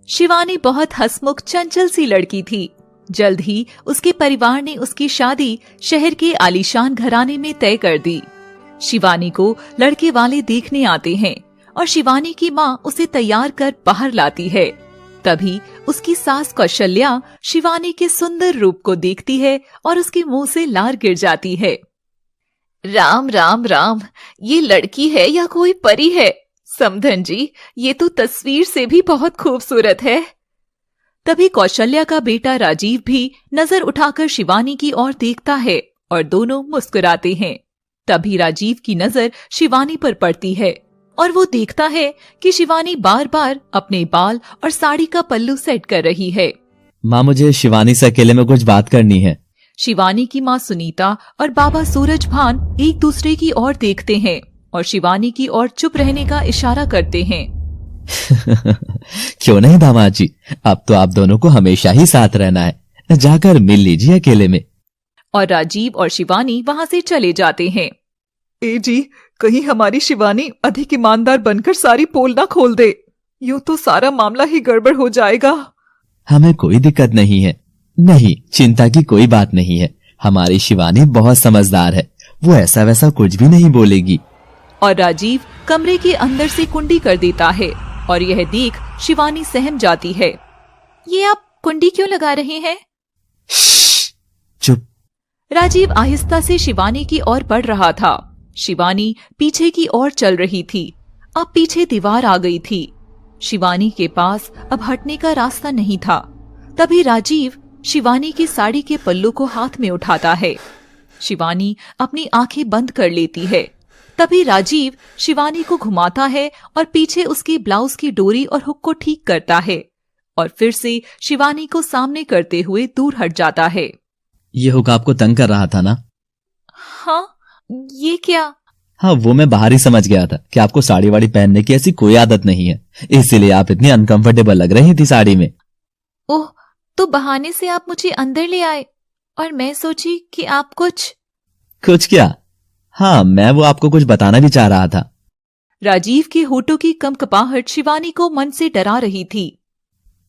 शिवानी बहुत हंसमुख चंचल सी लड़की थी। जल्द ही उसके परिवार ने उसकी शादी शहर के आलीशान घराने में तय कर दी। शिवानी को लड़के वाले देखने आते हैं और शिवानी की माँ उसे तैयार कर बाहर लाती है। तभी उसकी सास कौशल्या शिवानी के सुंदर रूप को देखती है और उसके मुंह से लार गिर जाती है। राम राम राम, ये लड़की है या कोई परी है? समधन जी, ये तो तस्वीर से भी बहुत खूबसूरत है। तभी कौशल्या का बेटा राजीव भी नजर उठाकर शिवानी की ओर देखता है और दोनों मुस्कुराते हैं। तभी राजीव की नजर शिवानी पर पड़ती है और वो देखता है कि शिवानी बार बार अपने बाल और साड़ी का पल्लू सेट कर रही है। माँ, मुझे शिवानी से अकेले में कुछ बात करनी है। शिवानी की माँ सुनीता और बाबा सूरज भान एक दूसरे की ओर देखते हैं और शिवानी की ओर चुप रहने का इशारा करते हैं। क्यों नहीं दामाद जी, अब तो आप दोनों को हमेशा ही साथ रहना है। जाकर मिल लीजिए अकेले में। और राजीव और शिवानी वहाँ से चले जाते हैं। ए जी, कहीं हमारी शिवानी अधिक ईमानदार बनकर सारी पोल ना खोल दे, यूं तो सारा मामला ही गड़बड़ हो जाएगा। हमें कोई दिक्कत नहीं है। नहीं, चिंता की कोई बात नहीं है। हमारी शिवानी बहुत समझदार है, वो ऐसा वैसा कुछ भी नहीं बोलेगी। और राजीव कमरे के अंदर से कुंडी कर देता है और यह देख शिवानी सहम जाती है। ये आप कुंडी क्यों लगा रहे हैं? चुप। राजीव आहिस्ता से शिवानी की ओर बढ़ रहा था। शिवानी पीछे की ओर चल रही थी। अब पीछे दीवार आ गई थी। शिवानी के पास अब हटने का रास्ता नहीं था। तभी राजीव शिवानी की साड़ी के पल्लू को हाथ में उठाता है। शिवानी अपनी आंखें बंद कर लेती है। तभी राजीव शिवानी को घुमाता है और पीछे उसकी ब्लाउज की डोरी और हुक को ठीक करता है और फिर से शिवानी को सामने करते हुए दूर हट जाता है। ये हुक आपको तंग कर रहा था ना? हाँ, ये क्या? हाँ, वो मैं बाहर ही समझ गया था कि आपको साड़ी वाड़ी पहनने की ऐसी कोई आदत नहीं है, इसीलिए आप इतनी अनकंफर्टेबल लग रही थी साड़ी में। ओह, तो बहाने से आप मुझे अंदर ले आए और मैं सोची कि आप कुछ क्या? हाँ, मैं वो आपको कुछ बताना भी चाह रहा था। राजीव के होठों की कंपकपाहट शिवानी को मन से डरा रही थी।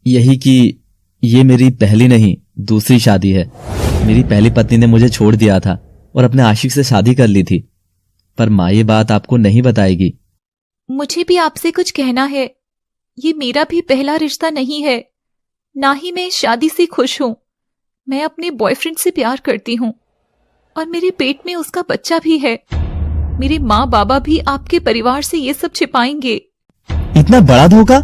यही कि ये मेरी पहली नहीं दूसरी शादी है। मेरी पहली पत्नी ने मुझे छोड़ दिया था और अपने आशिक से शादी कर ली थी, पर माँ ये बात आपको नहीं बताएगी। मुझे भी आपसे कुछ कहना है। ये मेरा भी पहला रिश्ता नहीं है, ना ही मैं शादी से खुश हूँ। मैं अपने बॉयफ्रेंड से प्यार करती हूँ और मेरे पेट में उसका बच्चा भी है। मेरे माँ बाबा भी आपके परिवार से ये सब छिपाएंगे। इतना बड़ा धोखा!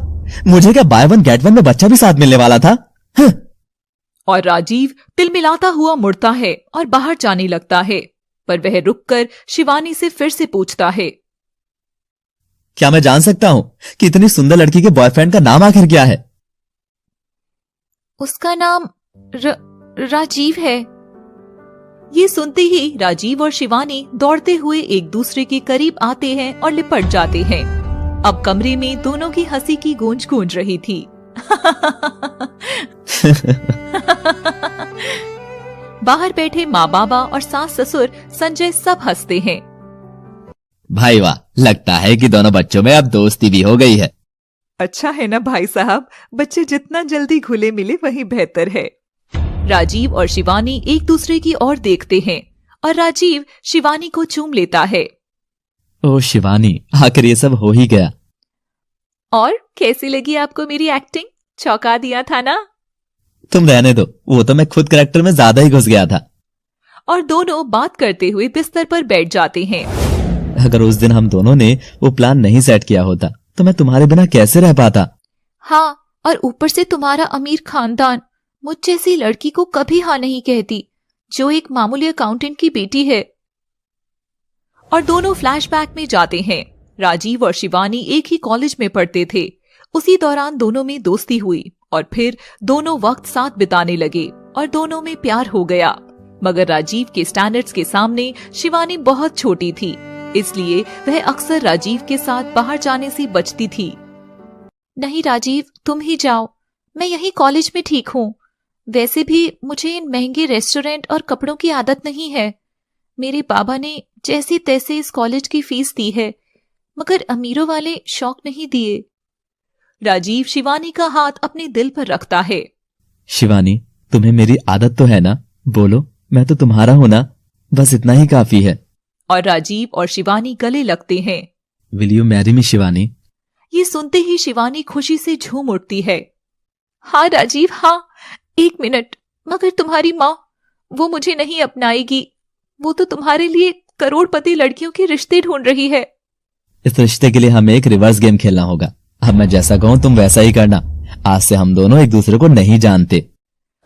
मुझे क्या बाय वन गेट वन में बच्चा भी साथ मिलने वाला था? और राजीव तिलमिलाता हुआ मुड़ता है और बाहर जाने लगता है, पर वह रुककर शिवानी से फिर से पूछता है, क्या मैं जान सकता हूँ कि इतनी सुंदर लड़की के बॉयफ्रेंड का नाम आखिर क्या है? उसका नाम राजीव है। ये सुनते ही राजीव और शिवानी दौड़ते हुए एक दूसरे के करीब आते हैं और लिपट जाते हैं। अब कमरे में दोनों की हंसी की गूंज गूंज रही थी। बाहर बैठे माँ बाबा और सास ससुर संजय सब हंसते हैं। भाई वाह, लगता है कि दोनों बच्चों में अब दोस्ती भी हो गई है। अच्छा है ना भाई साहब, बच्चे जितना जल्दी घुले मिले वही बेहतर है। राजीव और शिवानी एक दूसरे की ओर देखते हैं और राजीव शिवानी को चूम लेता है। ओह शिवानी, आखिर ये सब हो ही गया। और कैसी लगी आपको मेरी एक्टिंग? चौंका दिया था ना? तुम रहने दो, वो तो मैं खुद कैरेक्टर में ज्यादा ही घुस गया था। और दोनों बात करते हुए बिस्तर पर बैठ जाते हैं। अगर उस दिन हम दोनों ने वो प्लान नहीं सेट किया होता तो मैं तुम्हारे बिना कैसे रह पाता? हाँ, और ऊपर से तुम्हारा अमीर खानदान मुझ जैसी लड़की को कभी हाँ नहीं कहती, जो एक मामूली अकाउंटेंट की बेटी है। और दोनों फ्लैशबैक में जाते हैं। राजीव और शिवानी एक ही कॉलेज में पढ़ते थे। उसी दौरान दोनों में दोस्ती हुई और फिर दोनों वक्त साथ बिताने लगे और दोनों में प्यार हो गया। मगर राजीव के स्टैंडर्ड्स के सामने शिवानी बहुत छोटी थी, इसलिए वह अक्सर राजीव के साथ बाहर जाने से बचती थी। नहीं राजीव, तुम ही जाओ, मैं यही कॉलेज में ठीक हूँ। वैसे भी मुझे इन महंगे रेस्टोरेंट और कपड़ों की आदत नहीं है। मेरे बाबा ने जैसे तैसे इस कॉलेज की फीस दी है, मगर अमीरों वाले शौक नहीं दिए। राजीव शिवानी का हाथ अपने दिल पर रखता है। शिवानी, तुम्हें मेरी आदत तो है ना? बोलो, मैं तो तुम्हारा हूं ना, बस इतना ही काफी है। और राजीव और शिवानी गले लगते हैं। Will you marry me Shivani? ये सुनते ही शिवानी खुशी से झूम उठती है। हाँ राजीव, हाँ। 1 मिनट, मगर तुम्हारी माँ, वो मुझे नहीं अपनाएगी। वो तो तुम्हारे लिए करोड़पति लड़कियों के रिश्ते ढूंढ रही है। इस रिश्ते के लिए हमें एक रिवर्स गेम खेलना होगा। अब मैं जैसा कहूं तुम वैसा ही करना। आज से हम दोनों एक दूसरे को नहीं जानते।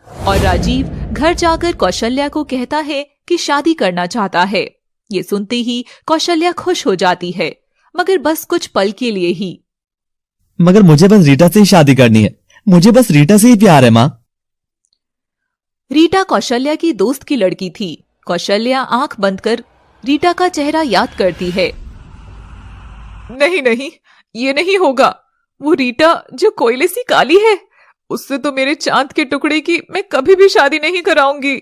और राजीव घर जाकर कौशल्या को कहता है कि शादी करना चाहता है। ये सुनते ही कौशल्या खुश हो जाती है, मगर बस कुछ पल के लिए ही। मगर मुझे बस रीटा से ही शादी करनी है। मुझे बस रीटा से ही प्यार है माँ। रीटा कौशल्या की दोस्त की लड़की थी। कौशल्या आंख बंद कर रीटा का चेहरा याद करती है। नहीं नहीं, ये नहीं होगा। वो रीटा जो कोयले सी काली है, उससे तो मेरे चांद के टुकड़े की मैं कभी भी शादी नहीं कराऊंगी।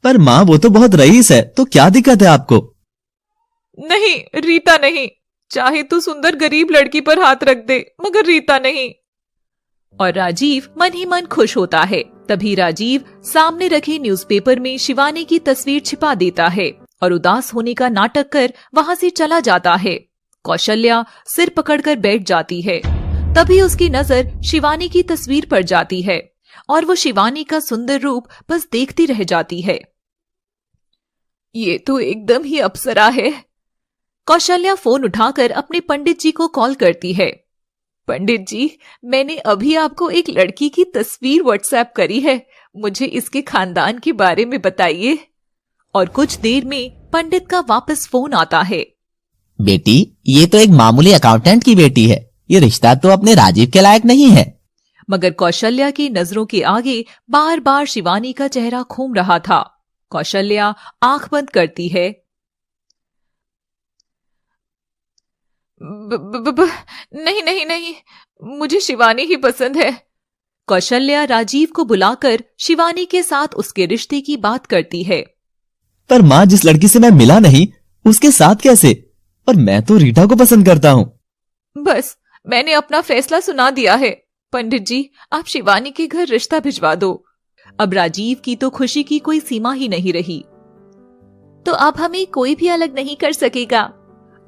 पर माँ, वो तो बहुत रईस है, तो क्या दिक्कत है आपको? नहीं, रीता नहीं। चाहे तो सुंदर गरीब लड़की पर हाथ रख दे, मगर रीता नहीं। और राजीव मन ही मन खुश होता है। तभी राजीव सामने रखे न्यूज़पेपर में शिवानी की तस्वीर छिपा देता है और उदास होने का नाटक कर वहां से चला जाता है। कौशल्या सिर पकड़कर बैठ जाती है। तभी उसकी नजर शिवानी की तस्वीर पर जाती है और वो शिवानी का सुंदर रूप बस देखती रह जाती है। ये तो एकदम ही अप्सरा है। कौशल्या फोन उठाकर अपने पंडित जी को कॉल करती है। पंडित जी, मैंने अभी आपको एक लड़की की तस्वीर व्हाट्सएप करी है। मुझे इसके खानदान के बारे में बताइए। और कुछ देर में पंडित का वापस फोन आता है। बेटी, ये तो एक मामूली अकाउंटेंट की बेटी है। ये रिश्ता तो अपने राजीव के लायक नहीं है। मगर कौशल्या की नजरों के आगे बार बार शिवानी का चेहरा घूम रहा था। कौशल्या आंख बंद करती है। नहीं नहीं नहीं, मुझे शिवानी ही पसंद है। कौशल्या राजीव को बुलाकर शिवानी के साथ उसके रिश्ते की बात करती है। पर माँ, जिस लड़की से मैं मिला नहीं, उसके साथ कैसे? और मैं तो रीटा को पसंद करता हूँ। बस, मैंने अपना फैसला सुना दिया है। पंडित जी, आप शिवानी के घर रिश्ता भिजवा दो। अब राजीव की तो खुशी की कोई सीमा ही नहीं रही। तो अब हमें कोई भी अलग नहीं कर सकेगा।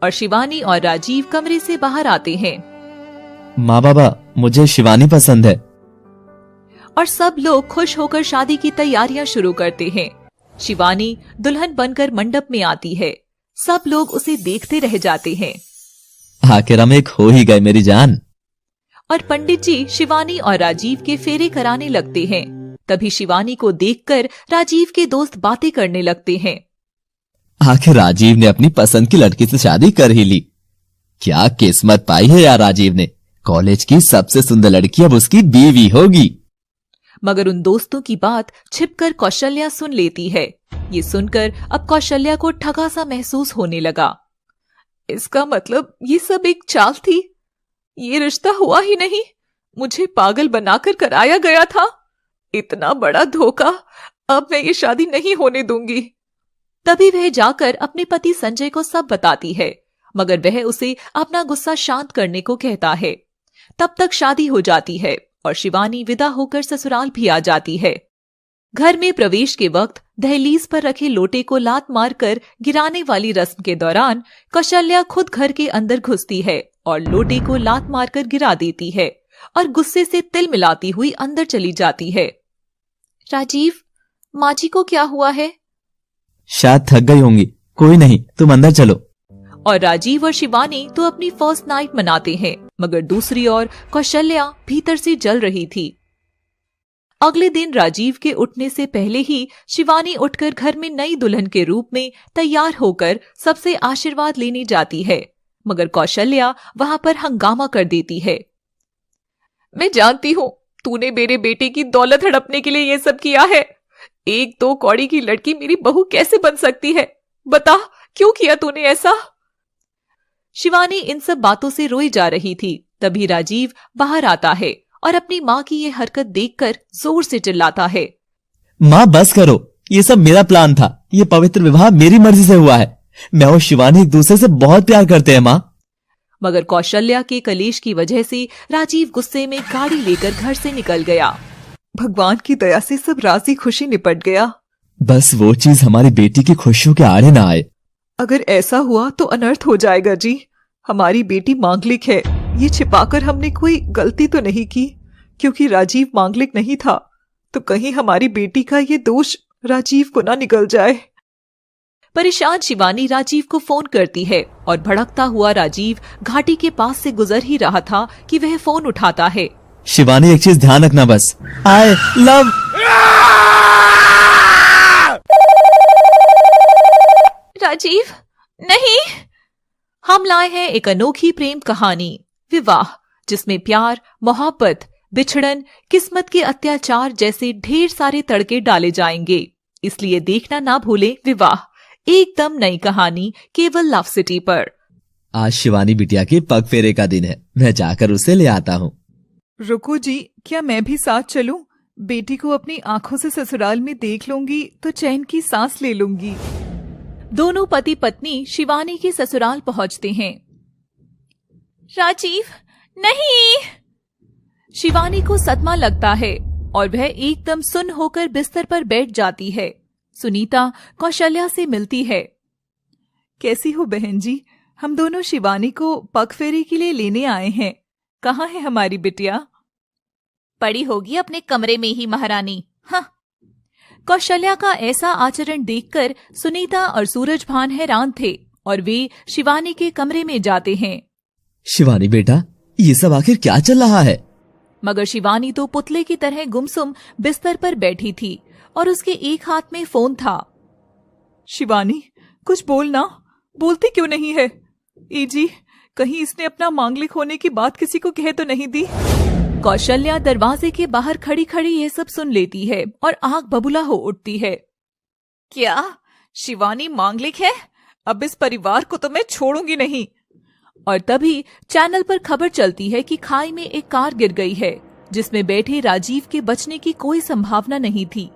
और शिवानी और राजीव कमरे से बाहर आते हैं। माँ बाबा, मुझे शिवानी पसंद है। और सब लोग खुश होकर शादी की तैयारियां शुरू करते हैं। शिवानी दुल्हन बनकर मंडप में आती है। सब लोग उसे देखते रह जाते हैं। आखिर हम एक हो ही गए मेरी जान। और पंडित जी शिवानी और राजीव के फेरे कराने लगते हैं। तभी शिवानी को देखकर राजीव के दोस्त बातें करने लगते हैं। आखिर राजीव ने अपनी पसंद की लड़की से शादी कर ही ली। क्या किस्मत पाई है यार राजीव ने। कॉलेज की सबसे सुंदर लड़की अब उसकी बीवी होगी। मगर उन दोस्तों की बात छिपकर कौशल्या सुन लेती है। ये सुनकर अब कौशल्या को ठगा सा महसूस होने लगा। इसका मतलब ये सब एक चाल थी। ये रिश्ता हुआ ही नहीं, मुझे पागल बनाकर कराया गया था। इतना बड़ा धोखा। अब मैं ये शादी नहीं होने दूंगी। तभी वह जाकर अपने पति संजय को सब बताती है, मगर वह उसे अपना गुस्सा शांत करने को कहता है। तब तक शादी हो जाती है और शिवानी विदा होकर ससुराल भी आ जाती है। घर में प्रवेश के वक्त दहलीज पर रखे लोटे को लात मारकर गिराने वाली रस्म के दौरान कौशल्या खुद घर के अंदर घुसती है और लोटे को लात मारकर गिरा देती है और गुस्से से तिल मिलाती हुई अंदर चली जाती है। राजीव, माँ जी को क्या हुआ है? शायद थक गई होंगी। कोई नहीं, तुम अंदर चलो। और राजीव और शिवानी तो अपनी फर्स्ट नाइट मनाते हैं, मगर दूसरी ओर कौशल्या भीतर से जल रही थी। अगले दिन राजीव के उठने से पहले ही शिवानी उठकर घर में नई दुल्हन के रूप में तैयार होकर सबसे आशीर्वाद लेने जाती है, मगर कौशल्या वहां पर हंगामा कर देती है। मैं जानती हूँ तूने मेरे बेटे की दौलत हड़पने के लिए ये सब किया है। 1-2 कौड़ी की लड़की मेरी बहू कैसे बन सकती है? बता, क्यों किया तूने ऐसा? शिवानी इन सब बातों से रोई जा रही थी। तभी राजीव बाहर आता है और अपनी माँ की ये हरकत देखकर जोर से चिल्लाता है। माँ बस करो, ये सब मेरा प्लान था। ये पवित्र विवाह मेरी मर्जी से हुआ है। मैं और शिवानी एक दूसरे से बहुत प्यार करते हैं माँ। मगर कौशल्या के कलेश की वजह से राजीव गुस्से में गाड़ी लेकर घर से निकल गया। भगवान की दया से सब राजी खुशी निपट गया। बस वो चीज हमारी बेटी की खुशियों के आड़े ना आए। अगर ऐसा हुआ तो अनर्थ हो जाएगा जी। हमारी बेटी मांगलिक है, ये छिपाकर हमने कोई गलती तो नहीं की, क्योंकि राजीव मांगलिक नहीं था। तो कहीं हमारी बेटी का ये दोष राजीव को ना निकल जाए। परेशान शिवानी राजीव को फोन करती है और भड़कता हुआ राजीव घाटी के पास से गुजर ही रहा था कि वह फोन उठाता है। शिवानी एक चीज ध्यान रखना, बस आई लव। राजीव नहीं। हम लाए हैं एक अनोखी प्रेम कहानी विवाह, जिसमें प्यार, मोहब्बत, बिछड़न, किस्मत के अत्याचार जैसे ढेर सारे तड़के डाले जाएंगे। इसलिए देखना ना भूलें विवाह, एकदम नई कहानी केवल लव सिटी पर। आज शिवानी बिटिया के पग फेरे का दिन है, मैं जाकर उसे ले आता हूँ। रुको जी, क्या मैं भी साथ चलूं? बेटी को अपनी आंखों से ससुराल में देख लूंगी तो चैन की सांस ले लूंगी। दोनों पति पत्नी शिवानी के ससुराल पहुंचते हैं। राजीव नहीं। शिवानी को सदमा लगता है और वह एकदम सुन्न होकर बिस्तर पर बैठ जाती है। सुनीता कौशल्या से मिलती है। कैसी हो बहन जी? हम दोनों शिवानी को पग फेरे के लिए लेने आए हैं। कहाँ है हमारी बिटिया? पड़ी होगी अपने कमरे में ही महारानी। हाँ। कौशल्या का ऐसा आचरण देखकर सुनीता और सूरजभान हैरान थे और वे शिवानी के कमरे में जाते हैं। शिवानी बेटा, ये सब आखिर क्या चल रहा है? मगर शिवानी तो पुतले की तरह गुमसुम बिस्तर पर बैठी थी और उसके एक हाथ में फोन था। शिवानी, कुछ बोलना, बोलती क्यों नहीं है? ए जी, कहीं इसने अपना मांगलिक होने की बात किसी को कह तो नहीं दी? कौशल्या दरवाजे के बाहर खड़ी खड़ी ये सब सुन लेती है और आंख बबूला हो उठती है। क्या शिवानी मांगलिक है? अब इस परिवार को तो मैं छोड़ूंगी नहीं। और तभी चैनल पर खबर चलती है कि खाई में एक कार गिर गई है, जिसमें बैठे राजीव के बचने की कोई संभावना नहीं थी।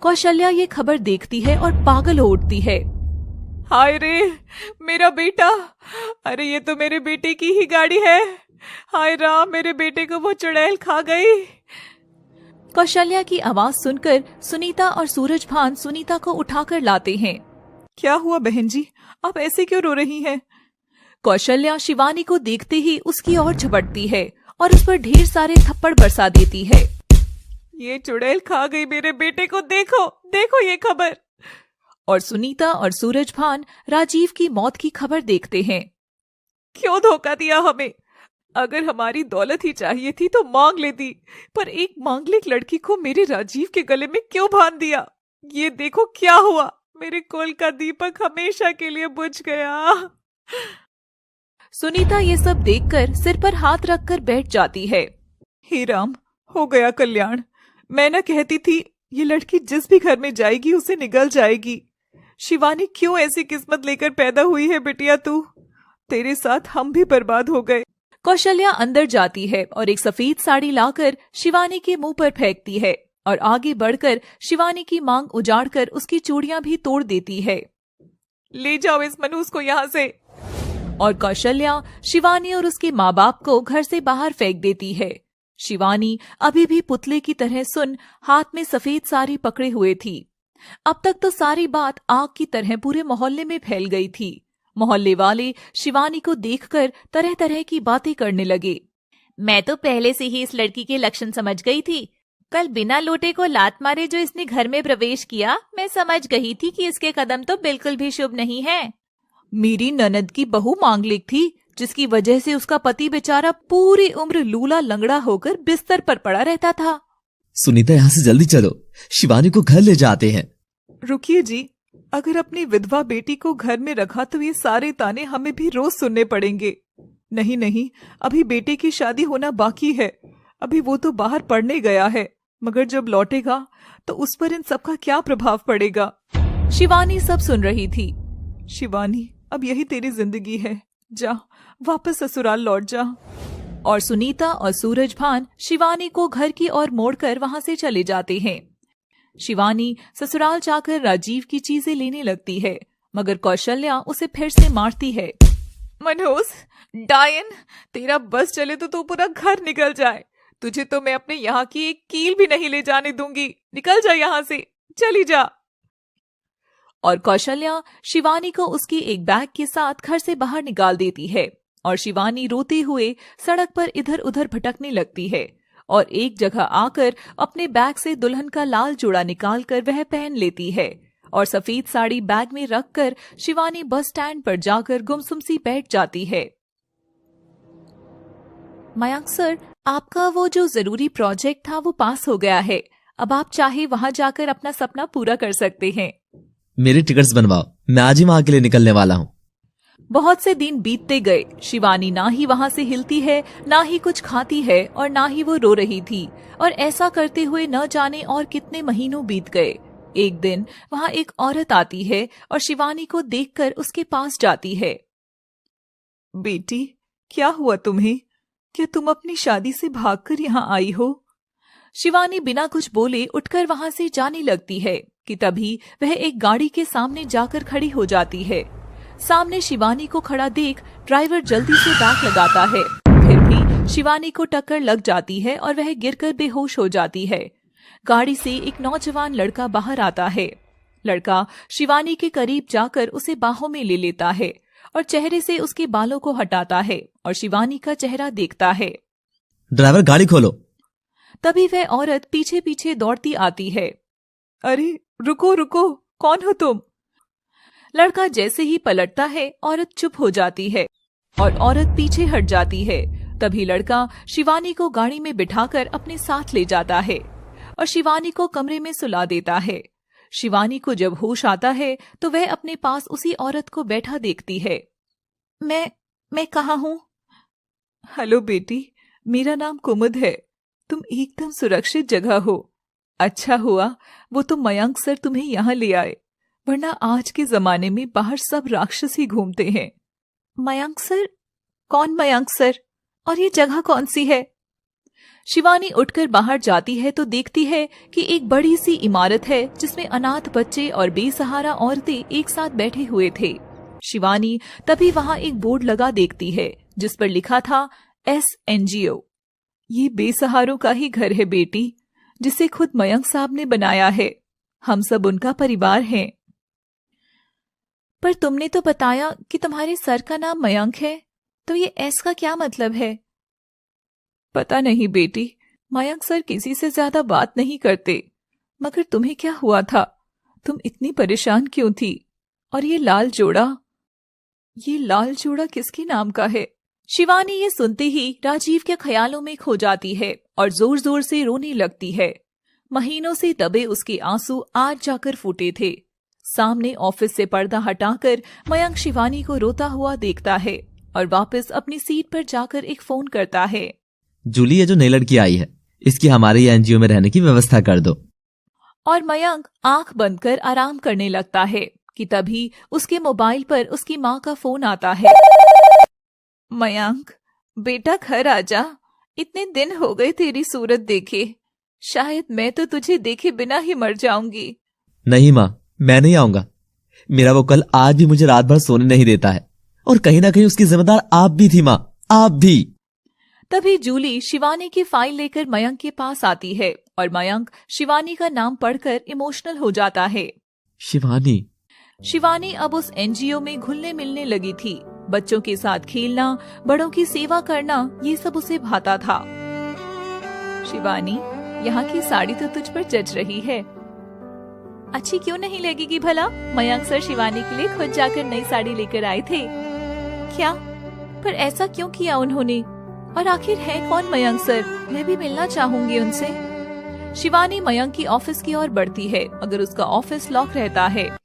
कौशल्या ये खबर देखती है और पागल हो उठती है। हाय रे, मेरा बेटा! अरे ये तो मेरे बेटे की ही गाड़ी है। हाय राम, मेरे बेटे को वो चुड़ैल खा गई। कौशल्या की आवाज सुनकर सुनीता और सूरजभान सुनीता को उठाकर लाते हैं। क्या हुआ बहन जी, आप ऐसे क्यों रो रही हैं? कौशल्या शिवानी को देखते ही उसकी ओर झपटती है और उस पर ढेर सारे थप्पड़ बरसा देती है। ये चुड़ैल खा गई मेरे बेटे को, देखो देखो ये खबर। और सुनीता और सूरजभान राजीव की मौत की खबर देखते हैं। क्यों धोखा दिया हमें? अगर हमारी दौलत ही चाहिए थी तो मांग लेती, पर एक मांगलिक लड़की को मेरे राजीव के गले में क्यों बांध दिया? ये देखो क्या हुआ, मेरे कुल का दीपक हमेशा के लिए बुझ गया। सुनीता ये सब देखकर सिर पर हाथ रखकर बैठ जाती है। हे राम, हो गया कल्याण। मैं न कहती थी ये लड़की जिस भी घर में जाएगी उसे निगल जाएगी। शिवानी क्यों ऐसी किस्मत लेकर पैदा हुई है बिटिया तू? तेरे साथ हम भी बर्बाद हो गए। कौशल्या अंदर जाती है और एक सफेद साड़ी लाकर शिवानी के मुंह पर फेंकती है और आगे बढ़कर शिवानी की मांग उजाड़कर उसकी चूड़ियां भी तोड़ देती है। ले जाओ इस मनहूस को यहाँ से। और कौशल्या शिवानी और उसके माँ बाप को घर से बाहर फेंक देती है। शिवानी अभी भी पुतले की तरह सुन हाथ में सफेद साड़ी पकड़े हुए थी। अब तक तो सारी बात आग की तरह पूरे मोहल्ले में फैल गई थी। मोहल्ले वाले शिवानी को देखकर तरह तरह की बातें करने लगे। मैं तो पहले से ही इस लड़की के लक्षण समझ गई थी। कल बिना लोटे को लात मारे जो इसने घर में प्रवेश किया, मैं समझ गई थी कि इसके कदम तो बिल्कुल भी शुभ नहीं है। मेरी ननद की बहू मांगलिक थी, जिसकी वजह से उसका पति बेचारा पूरी उम्र लूला लंगड़ा होकर बिस्तर पर पड़ा रहता था। सुनीता, यहाँ से जल्दी चलो, शिवानी को घर ले जाते हैं। रुकिए जी, अगर अपनी विधवा बेटी को घर में रखा तो ये सारे ताने हमें भी रोज सुनने पड़ेंगे। नहीं नहीं, अभी बेटे की शादी होना बाकी है। अभी वो तो बाहर पढ़ने गया है, मगर जब लौटेगा तो उस पर इन सब का क्या प्रभाव पड़ेगा? शिवानी सब सुन रही थी। शिवानी, अब यही तेरी जिंदगी है, जा वापस ससुराल लौट जा। और सुनीता और सूरजभान शिवानी को घर की ओर मोड़कर वहां से चले जाते हैं। शिवानी ससुराल जाकर राजीव की चीजें लेने लगती है, मगर कौशल्या उसे फिर से मारती है। मनोज, डायन, तेरा बस चले तो पूरा घर निकल जाए। तुझे तो मैं अपने यहाँ की एक कील भी नहीं ले जाने दूंगी। निकल जा यहाँ से, चली जा। और कौशल्या शिवानी को उसकी एक बैग के साथ घर से बाहर निकाल देती है और शिवानी रोते हुए सड़क पर इधर उधर भटकने लगती है और एक जगह आकर अपने बैग से दुल्हन का लाल जोड़ा निकालकर वह पहन लेती है और सफेद साड़ी बैग में रखकर शिवानी बस स्टैंड पर जाकर गुमसुम सी बैठ जाती है। मयंक सर, आपका वो जो जरूरी प्रोजेक्ट था वो पास हो गया है। अब आप चाहे वहां जाकर अपना सपना पूरा कर सकते हैं। मेरी टिकट्स बनवाओ, मैं आज ही वहां के लिए निकलने वाला हूँ। बहुत से दिन बीतते गए। शिवानी ना ही वहां से हिलती है, ना ही कुछ खाती है और ना ही वो रो रही थी और ऐसा करते हुए न जाने और कितने महीनों बीत गए। एक दिन वहां एक औरत आती है और शिवानी को देखकर उसके पास जाती है। बेटी, क्या हुआ तुम्हें? क्या तुम अपनी शादी से भागकर यहाँ आई हो? शिवानी बिना कुछ बोले उठकर वहां से जाने लगती है कि तभी वह एक गाड़ी के सामने जाकर खड़ी हो जाती है। सामने शिवानी को खड़ा देख ड्राइवर जल्दी से ब्रेक लगाता है, फिर भी शिवानी को टक्कर लग जाती है और वह गिरकर बेहोश हो जाती है। गाड़ी से एक नौजवान लड़का बाहर आता है। लड़का शिवानी के करीब जाकर उसे बाहों में ले लेता है और चेहरे से उसके बालों को हटाता है और शिवानी का चेहरा देखता है। ड्राइवर, गाड़ी खोलो। तभी वह औरत पीछे पीछे दौड़ती आती है। अरे रुको रुको, कौन हो तुम? लड़का जैसे ही पलटता है औरत चुप हो जाती है और औरत पीछे हट जाती है। तभी लड़का शिवानी को गाड़ी में बिठाकर अपने साथ ले जाता है और शिवानी को कमरे में सुला देता है। शिवानी को जब होश आता है तो वह अपने पास उसी औरत को बैठा देखती है। मैं कहाँ हूँ? हेलो बेटी, मेरा नाम कुमुद है। तुम एकदम सुरक्षित जगह हो। अच्छा हुआ वो तुम मयंक सर तुम्हें यहाँ ले आए, वरना आज के जमाने में बाहर सब राक्षस ही घूमते हैं। मयंक सर? कौन मयंक सर? और ये जगह कौन सी है? शिवानी उठकर बाहर जाती है तो देखती है कि एक बड़ी सी इमारत है जिसमें अनाथ बच्चे और बेसहारा औरतें एक साथ बैठे हुए थे। शिवानी तभी वहां एक बोर्ड लगा देखती है जिस पर लिखा था SNGO। ये बेसहारों का ही घर है बेटी, जिसे खुद मयंक साहब ने बनाया है। हम सब उनका परिवार हैं। पर तुमने तो बताया कि तुम्हारे सर का नाम मयंक है, तो ये S का क्या मतलब है? पता नहीं बेटी, मयंक सर किसी से ज्यादा बात नहीं करते। मगर तुम्हें क्या हुआ था? तुम इतनी परेशान क्यों थी? और ये लाल जोड़ा किसके नाम का है? शिवानी ये सुनते ही राजीव के ख्यालों में खो जाती है और जोर जोर से रोने लगती है। महीनों से दबे उसके आंसू आज जाकर फूटे थे। सामने ऑफिस से पर्दा हटाकर मयंक शिवानी को रोता हुआ देखता है और वापस अपनी सीट पर जाकर एक फोन करता है। जूली, ये जो नई लड़की आई है, इसकी हमारे एनजीओ में रहने की व्यवस्था कर दो। और मयंक आंख बंद कर आराम करने लगता है कि तभी उसके मोबाइल पर उसकी माँ का फोन आता है। मयंक, बेटा घर आजा, इतने दिन हो गए तेरी सूरत देखे। शायद मैं तो तुझे देखे बिना ही मर जाऊंगी। नहीं माँ, मैं नहीं आऊंगा। मेरा वो कल आज भी मुझे रात भर सोने नहीं देता है और कहीं ना कहीं उसकी जिम्मेदार आप भी थी माँ, आप भी। तभी जूली शिवानी की फाइल लेकर मयंक के पास आती है और मयंक शिवानी का नाम पढ़कर इमोशनल हो जाता है। शिवानी अब उस एनजीओ में घुलने मिलने लगी थी। बच्चों के साथ खेलना, बड़ों की सेवा करना, ये सब उसे भाता था। शिवानी, यहाँ की साड़ी तो तुझ पर जच रही है। अच्छी क्यों नहीं लगेगी भला? मयंक सर शिवानी के लिए खुद जाकर नई साड़ी लेकर आए थे। क्या? पर ऐसा क्यों किया उन्होंने? और आखिर है कौन मयंक सर? मैं भी मिलना चाहूंगी उनसे। शिवानी मयंक की ऑफिस की ओर बढ़ती है मगर उसका ऑफिस लॉक रहता है।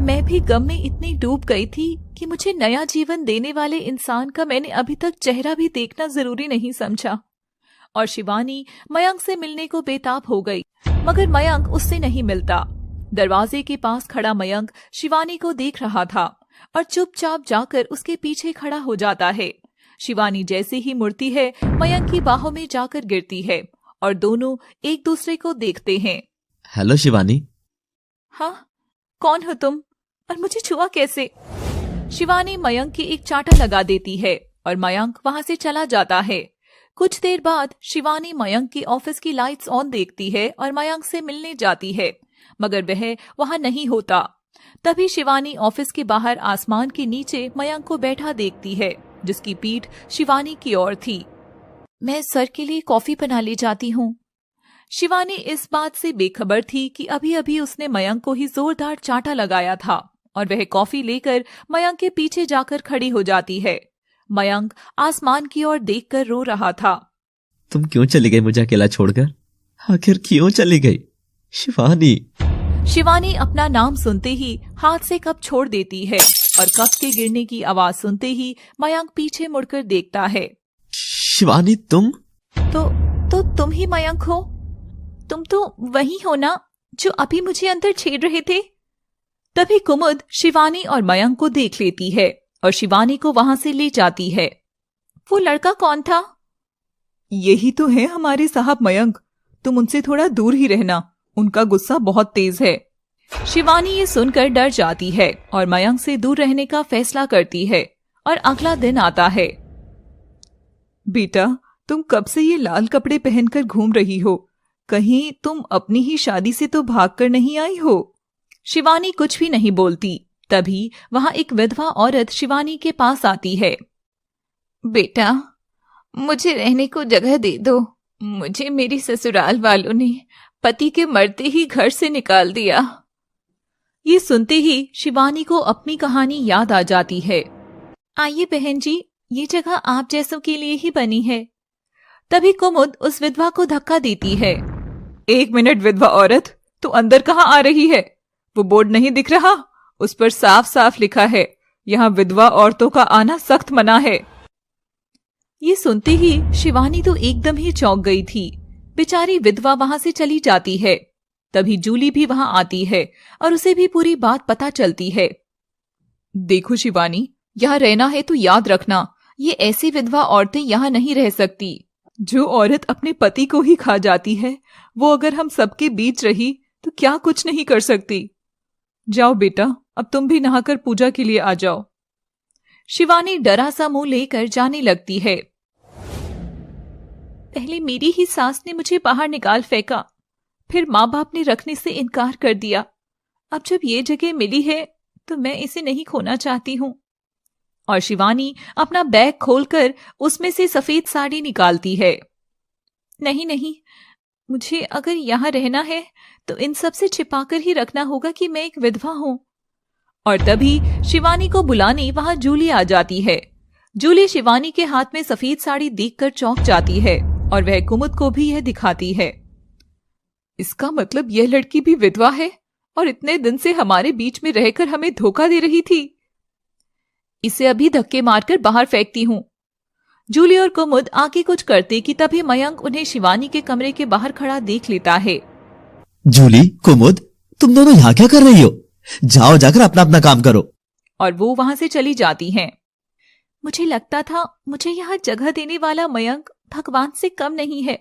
मैं भी गम में इतनी डूब गई थी कि मुझे नया जीवन देने वाले इंसान का मैंने अभी तक चेहरा भी देखना जरूरी नहीं समझा। और शिवानी मयंक से मिलने को बेताब हो गई मगर मयंक उससे नहीं मिलता। दरवाजे के पास खड़ा मयंक शिवानी को देख रहा था और चुपचाप जाकर उसके पीछे खड़ा हो जाता है। शिवानी जैसे ही मुड़ती है मयंक की बाहों में जाकर गिरती है और दोनों एक दूसरे को देखते हैं। हेलो शिवानी। हाँ, कौन हो तुम और मुझे छुआ कैसे? शिवानी मयंक की एक चाटा लगा देती है और मयंक वहां से चला जाता है। कुछ देर बाद शिवानी मयंक की ऑफिस की लाइट्स ऑन देखती है और मयंक से मिलने जाती है, मगर वह वहां नहीं होता। तभी शिवानी ऑफिस के बाहर आसमान के नीचे मयंक को बैठा देखती है, जिसकी पीठ शिवानी की ओर थी। मैं सर के लिए कॉफी बना ले जाती हूँ। शिवानी इस बात से बेखबर थी कि अभी अभी उसने मयंक को ही जोरदार चांटा लगाया था और वह कॉफी लेकर मयंक के पीछे जाकर खड़ी हो जाती है। मयंक आसमान की ओर देखकर रो रहा था। तुम क्यों चली गई मुझे अकेला छोड़कर? आखिर क्यों चली गई शिवानी? शिवानी अपना नाम सुनते ही हाथ से कप छोड़ देती है और कप के गिरने की आवाज सुनते ही मयंक पीछे मुड़कर देखता है। शिवानी तुम? तो तुम ही मयंक हो? तुम तो वही हो ना जो अभी मुझे अंदर छेड़ रहे थे? तभी कुमुद शिवानी और मयंक को देख लेती है और शिवानी को वहां से ले जाती है। वो लड़का कौन था? यही तो है हमारे साहब मयंक, तुम उनसे थोड़ा दूर ही रहना, उनका गुस्सा बहुत तेज है। शिवानी ये सुनकर डर जाती है और मयंक से दूर रहने का फैसला करती है और अगला दिन आता है। बेटा, तुम कब से ये लाल कपड़े पहनकर घूम रही हो? कहीं तुम अपनी ही शादी से तो भागकर नहीं आई हो? शिवानी कुछ भी नहीं बोलती। तभी वहां एक विधवा औरत शिवानी के पास आती है। बेटा, मुझे रहने को जगह दे दो। मुझे मेरी ससुराल वालों ने पति के मरते ही घर से निकाल दिया। ये सुनते ही शिवानी को अपनी कहानी याद आ जाती है। आइए बहन जी, ये जगह आप जैसों के लिए ही बनी है। तभी कुमुद उस विधवा को धक्का देती है। 1 मिनट विधवा औरत, तू अंदर कहाँ आ रही है? वो बोर्ड नहीं दिख रहा? उस पर साफ साफ लिखा है, यहाँ विधवा औरतों का आना सख्त मना है। ये सुनते ही शिवानी तो एकदम ही चौंक गई थी। बेचारी विधवा वहां से चली जाती है। तभी जूली भी वहां आती है और उसे भी पूरी बात पता चलती है। देखो शिवानी, यहाँ रहना है तो याद रखना, ये ऐसी विधवा औरतें यहाँ नहीं रह सकती। जो औरत अपने पति को ही खा जाती है, वो अगर हम सबके बीच रही तो क्या कुछ नहीं कर सकती। जाओ बेटा, अब तुम भी नहाकर पूजा के लिए आ जाओ। शिवानी डरा सा मुंह लेकर जाने लगती है। पहले मेरी ही सास ने मुझे बाहर निकाल फेंका, फिर माँ बाप ने रखने से इनकार कर दिया। अब जब ये जगह मिली है तो मैं इसे नहीं खोना चाहती हूँ। और शिवानी अपना बैग खोलकर उसमें से सफेद साड़ी निकालती है। नहीं, मुझे अगर यहाँ रहना है तो इन सब से छिपाकर ही रखना होगा कि मैं एक विधवा हूँ। और तभी शिवानी को बुलाने वहां जूली आ जाती है। जूली शिवानी के हाथ में सफेद साड़ी देखकर चौंक जाती है और वह कुमुद को भी यह दिखाती है। इसका मतलब यह लड़की भी विधवा है और इतने दिन से हमारे बीच में रहकर हमें धोखा दे रही थी। इसे अभी धक्के मारकर बाहर फेंकती हूँ। जूली और कुमुद आगे कुछ करते कि तभी मयंक उन्हें शिवानी के कमरे के बाहर खड़ा देख लेता है। जूली, कुमुद, तुम दोनों यहाँ क्या कर रही हो? जाओ, जाकर अपना अपना काम करो। और वो वहां से चली जाती हैं। मुझे लगता था मुझे यहाँ जगह देने वाला मयंक भगवान से कम नहीं है,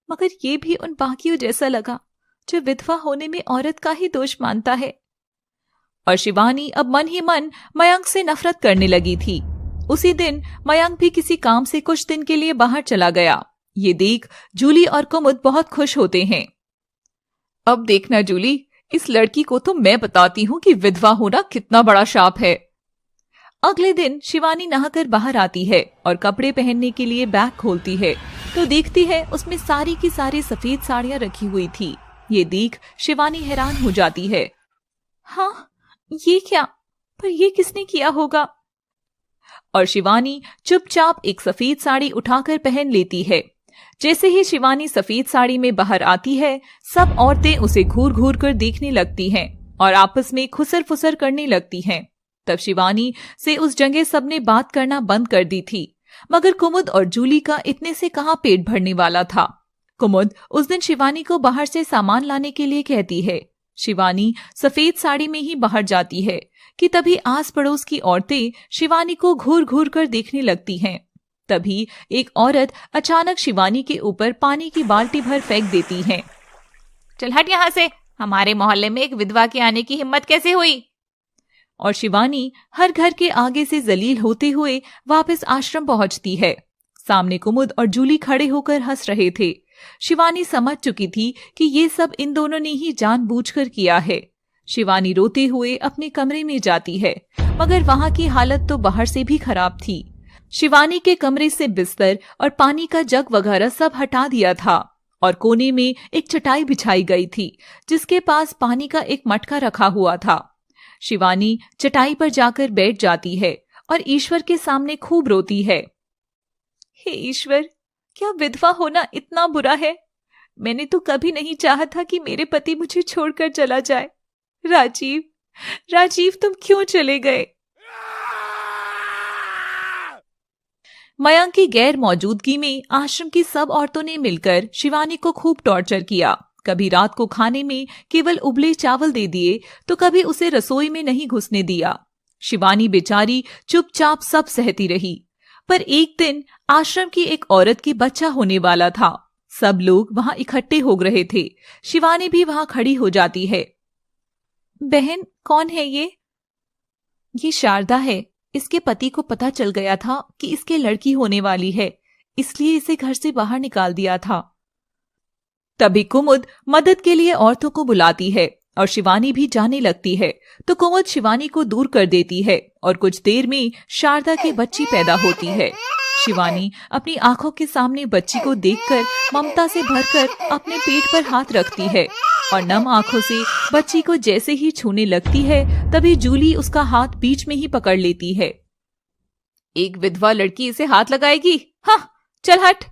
मगर ये भी उन बाकियों जैसा लगा जो विधवा होने में औरत का ही दोष मानता है। और शिवानी अब मन ही मन मयंक से नफरत करने लगी थी। उसी दिन मयंक भी किसी काम से कुछ दिन के लिए बाहर चला गया। ये देख जूली और कुमुद बहुत खुश होते हैं। अब देखना जूली, इस लड़की को तो मैं बताती हूँ कि विधवा होना कितना बड़ा शाप है। अगले दिन शिवानी नहाकर बाहर आती है और कपड़े पहनने के लिए बैग खोलती है तो देखती है उसमें सारी की सारी सफेद साड़ियां रखी हुई थी। ये देख शिवानी हैरान हो जाती है। हाँ, ये क्या? पर ये किसने किया होगा? और शिवानी चुपचाप एक सफेद साड़ी उठाकर पहन लेती है। जैसे ही शिवानी सफेद साड़ी में बाहर आती है, सब औरतें उसे घूर घूर कर देखने लगती हैं और आपस में खुसर फुसर करने लगती हैं। तब शिवानी से उस जगह सबने बात करना बंद कर दी थी, मगर कुमुद और जूली का इतने से कहां पेट भरने वाला था। कुमुद उस दिन शिवानी को बाहर से सामान लाने के लिए कहती है। शिवानी सफेद साड़ी में ही बाहर जाती है कि तभी आस पड़ोस की औरतें शिवानी को घूर घूर कर देखने लगती हैं। तभी एक औरत अचानक शिवानी के ऊपर पानी की बाल्टी भर फेंक देती है। चल हट यहाँ से, हमारे मोहल्ले में एक विधवा के आने की हिम्मत कैसे हुई? और शिवानी हर घर के आगे से जलील होते हुए वापस आश्रम पहुंचती है। सामने कुमुद और जूली खड़े होकर हंस रहे थे। शिवानी समझ चुकी थी कि ये सब इन दोनों ने ही जानबूझकर किया है। शिवानी रोते हुए अपने कमरे में जाती है, मगर वहां की हालत तो बाहर से भी खराब थी। शिवानी के कमरे से बिस्तर और पानी का जग वगैरह सब हटा दिया था और कोने में एक चटाई बिछाई गई थी, जिसके पास पानी का एक मटका रखा हुआ था। शिवानी चटाई पर जाकर बैठ जाती है और ईश्वर के सामने खूब रोती है। हे ईश्वर, क्या विधवा होना इतना बुरा है? मैंने तो कभी नहीं चाहा था कि मेरे पति मुझे छोड़कर चला जाए। राजीव, राजीव, तुम क्यों चले गए? मयंक की गैर मौजूदगी में आश्रम की सब औरतों ने मिलकर शिवानी को खूब टॉर्चर किया। कभी रात को खाने में केवल उबले चावल दे दिए तो कभी उसे रसोई में नहीं घुसने दिया। शिवानी बेचारी चुपचाप सब सहती रही। पर एक दिन आश्रम की एक औरत के बच्चा होने वाला था। सब लोग वहां इकट्ठे हो रहे थे। शिवानी भी वहां खड़ी हो जाती है। बहन, कौन है ये? ये शारदा है। इसके पति को पता चल गया था कि इसके लड़की होने वाली है, इसलिए इसे घर से बाहर निकाल दिया था। तभी कुमुद मदद के लिए औरतों को बुलाती है और शिवानी भी जाने लगती है, तो कुमुद शिवानी को दूर कर देती है और कुछ देर में शारदा की बच्ची पैदा होती है। शिवानी अपनी आंखों के सामने बच्ची को देखकर ममता से भरकर अपने पेट पर हाथ रखती है और नम आंखों से बच्ची को जैसे ही छूने लगती है, तभी जूली उसका हाथ बीच में ही पकड़ लेती है। एक विधवा लड़की इसे हाथ लगाएगी? हाँ, चल हट।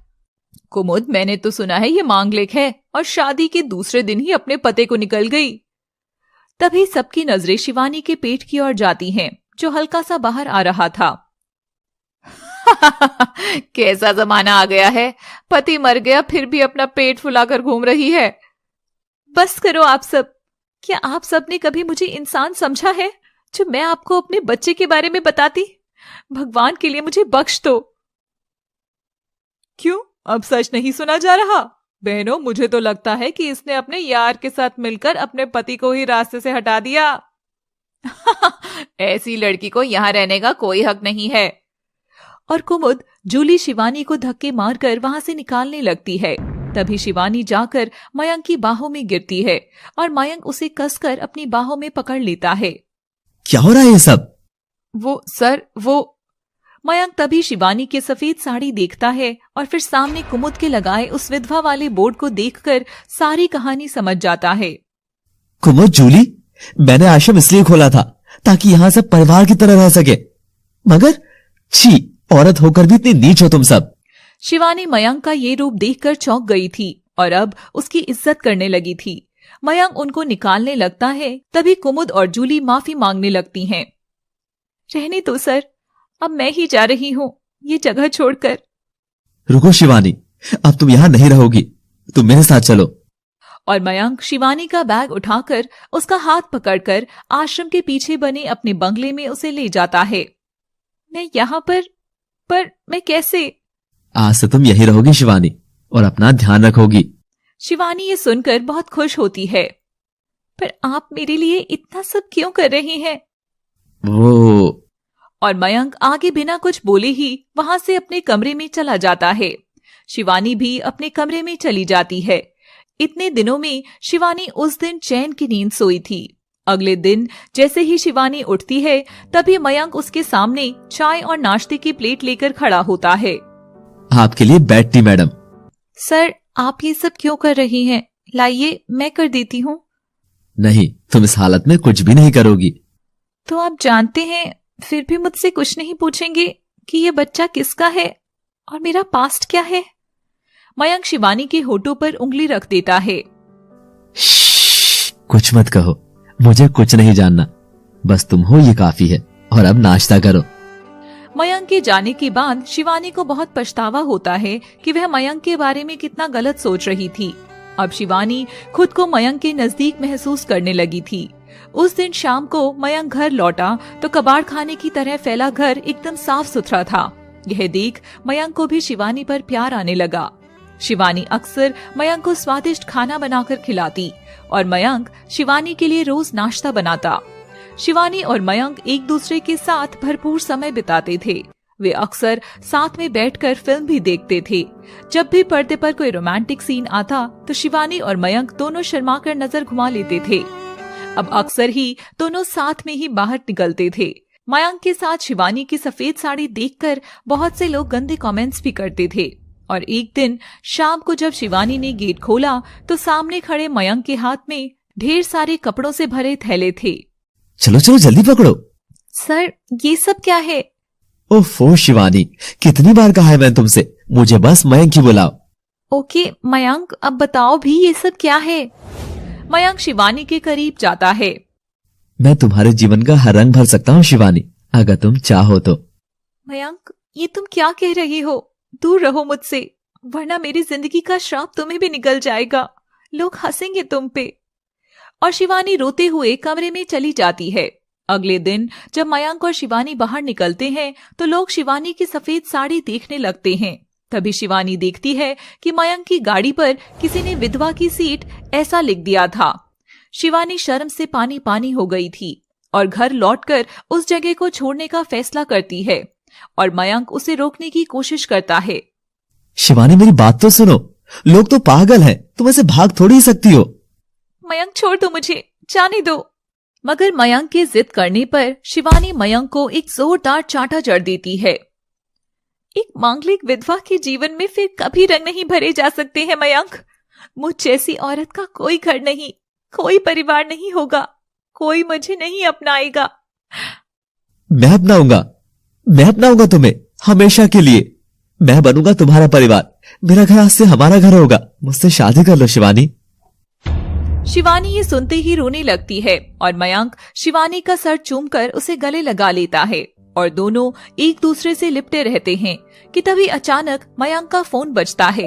कुमुद, मैंने तो सुना है ये मांगलिक है और शादी के दूसरे दिन ही अपने पति को निकल गई। तभी सबकी नजरें शिवानी के पेट की ओर जाती हैं, जो हल्का सा बाहर आ रहा था। कैसा जमाना आ गया है, पति मर गया फिर भी अपना पेट फुलाकर घूम रही है। बस करो आप सब। क्या आप सब ने कभी मुझे इंसान समझा है जो मैं आपको अपने बच्चे के बारे में बताती? भगवान के लिए मुझे बख्श दो। क्यों, अब सच नहीं सुना जा रहा? बहनों, मुझे तो लगता है कि इसने अपने यार के साथ मिलकर अपने पति को ही रास्ते से हटा दिया। ऐसी लड़की को यहाँ रहने का कोई हक नहीं है। और कुमुद जूली शिवानी को धक्के मारकर वहां से निकालने लगती है। तभी शिवानी जाकर मयंक की बाहों में गिरती है और मयंक उसे कसकर अपनी बाहों में पकड़ लेता है। क्या हो रहा है ये सब? वो मयंक तभी शिवानी के सफेद साड़ी देखता है और फिर सामने कुमुद के लगाए उस विधवा वाले बोर्ड को देखकर सारी कहानी समझ जाता है। कुमुद, जूली, मैंने आश्रम इसलिए खोला था ताकि यहाँ सब परिवार की तरह रह सके, मगर छी, औरत होकर भी इतनी नीच हो तुम सब। शिवानी मयंक का ये रूप देखकर चौंक गई थी और अब उसकी इज्जत करने लगी थी। मयंक उनको निकालने लगता है, तभी कुमुद और जूली माफी मांगने लगती हैं। रहने दो सर, अब मैं ही जा रही हूँ ये जगह छोड़कर। रुको शिवानी, अब तुम यहाँ नहीं रहोगी, तुम मेरे साथ चलो। और मयंक शिवानी का बैग उठाकर उसका हाथ पकड़कर आश्रम के पीछे बने अपने बंगले में उसे ले जाता है। मैं यहाँ पर मैं कैसे? आज से तुम यही रहोगी शिवानी, और अपना ध्यान रखोगी। शिवानी ये सुनकर बहुत खुश होती है। पर आप मेरे लिए इतना सब क्यों कर रहे हैं? और मयंक आगे बिना कुछ बोले ही वहां से अपने कमरे में चला जाता है। शिवानी भी अपने कमरे में चली जाती है। इतने दिनों में शिवानी उस दिन चैन की नींद सोई थी। अगले दिन जैसे ही शिवानी उठती है, तभी मयंक उसके सामने चाय और नाश्ते की प्लेट लेकर खड़ा होता है। आपके लिए बेड टी मैडम। सर, आप ये सब क्यों कर रही हैं? लाइए, मैं कर देती हूँ। नहीं, तुम इस हालत में कुछ भी नहीं करोगी। तो आप जानते हैं, फिर भी मुझसे कुछ नहीं पूछेंगे कि ये बच्चा किसका है और मेरा पास्ट क्या है? मयंक शिवानी के होठों पर उंगली रख देता है। कुछ मत कहो, मुझे कुछ नहीं जानना, बस तुम हो ये काफी है। और अब नाश्ता करो। मयंक के जाने के बाद शिवानी को बहुत पछतावा होता है कि वह मयंक के बारे में कितना गलत सोच रही थी। अब शिवानी खुद को मयंक के नजदीक महसूस करने लगी थी। उस दिन शाम को मयंक घर लौटा तो कबाड़ खाने की तरह फैला घर एकदम साफ सुथरा था। यह देख मयंक को भी शिवानी पर प्यार आने लगा। शिवानी अक्सर मयंक को स्वादिष्ट खाना बनाकर खिलाती और मयंक शिवानी के लिए रोज नाश्ता बनाता। शिवानी और मयंक एक दूसरे के साथ भरपूर समय बिताते थे। वे अक्सर साथ में बैठकर फिल्म भी देखते थे। जब भी पर्दे पर कोई रोमांटिक सीन आता तो शिवानी और मयंक दोनों शर्माकर नजर घुमा लेते थे। अब अक्सर ही दोनों साथ में ही बाहर निकलते थे। मयंक के साथ शिवानी की सफेद साड़ी देखकर बहुत से लोग गंदे कमेंट्स भी करते थे। और एक दिन शाम को जब शिवानी ने गेट खोला तो सामने खड़े मयंक के हाथ में ढेर सारे कपड़ों से भरे थैले थे। चलो चलो जल्दी पकड़ो। सर, ये सब क्या है? ओफो शिवानी, कितनी बार कहा है मैंने तुमसे, मुझे बस मयंक ही बुलाओ। ओके मयंक, अब बताओ भी ये सब क्या है? मयंक शिवानी के करीब जाता है। मैं तुम्हारे जीवन का हर रंग भर सकता हूँ शिवानी, अगर तुम चाहो तो। मयंक, ये तुम क्या कह रही हो? दूर रहो मुझसे, वरना मेरी जिंदगी का श्राप तुम्हें भी निकल जाएगा। लोग हंसेंगे तुम पे। और शिवानी रोते हुए कमरे में चली जाती है। अगले दिन जब मयंक और शिवानी बाहर निकलते हैं तो लोग शिवानी की सफेद साड़ी देखने लगते हैं। तभी शिवानी देखती है कि मयंक की गाड़ी पर किसी ने विधवा की सीट ऐसा लिख दिया था। शिवानी शर्म से पानी पानी हो गई थी और घर लौटकर उस जगह को छोड़ने का फैसला करती है और मयंक उसे रोकने की कोशिश करता है। शिवानी मेरी बात तो सुनो, लोग तो पागल हैं, तुम ऐसे भाग थोड़ी ही सकती हो। मयंक छोड़ दो मुझे, जाने दो। मगर मयंक के जिद करने पर शिवानी मयंक को एक जोरदार चांटा जड़ देती है। एक मांगलिक विधवा के जीवन में फिर कभी रंग नहीं भरे जा सकते हैं मयंक। मुझ जैसी औरत का कोई घर नहीं, कोई परिवार नहीं होगा, कोई मुझे नहीं अपनाएगा। मैं अपनाऊंगा तुम्हें हमेशा के लिए। मैं बनूंगा तुम्हारा परिवार, मेरा घर आज से हमारा घर होगा। मुझसे शादी कर लो शिवानी। शिवानी ये सुनते ही रोने लगती है और मयंक शिवानी का सर चूमकर उसे गले लगा लेता है और दोनों एक दूसरे से लिपटे रहते हैं कि तभी अचानक मयंक का फोन बजता है।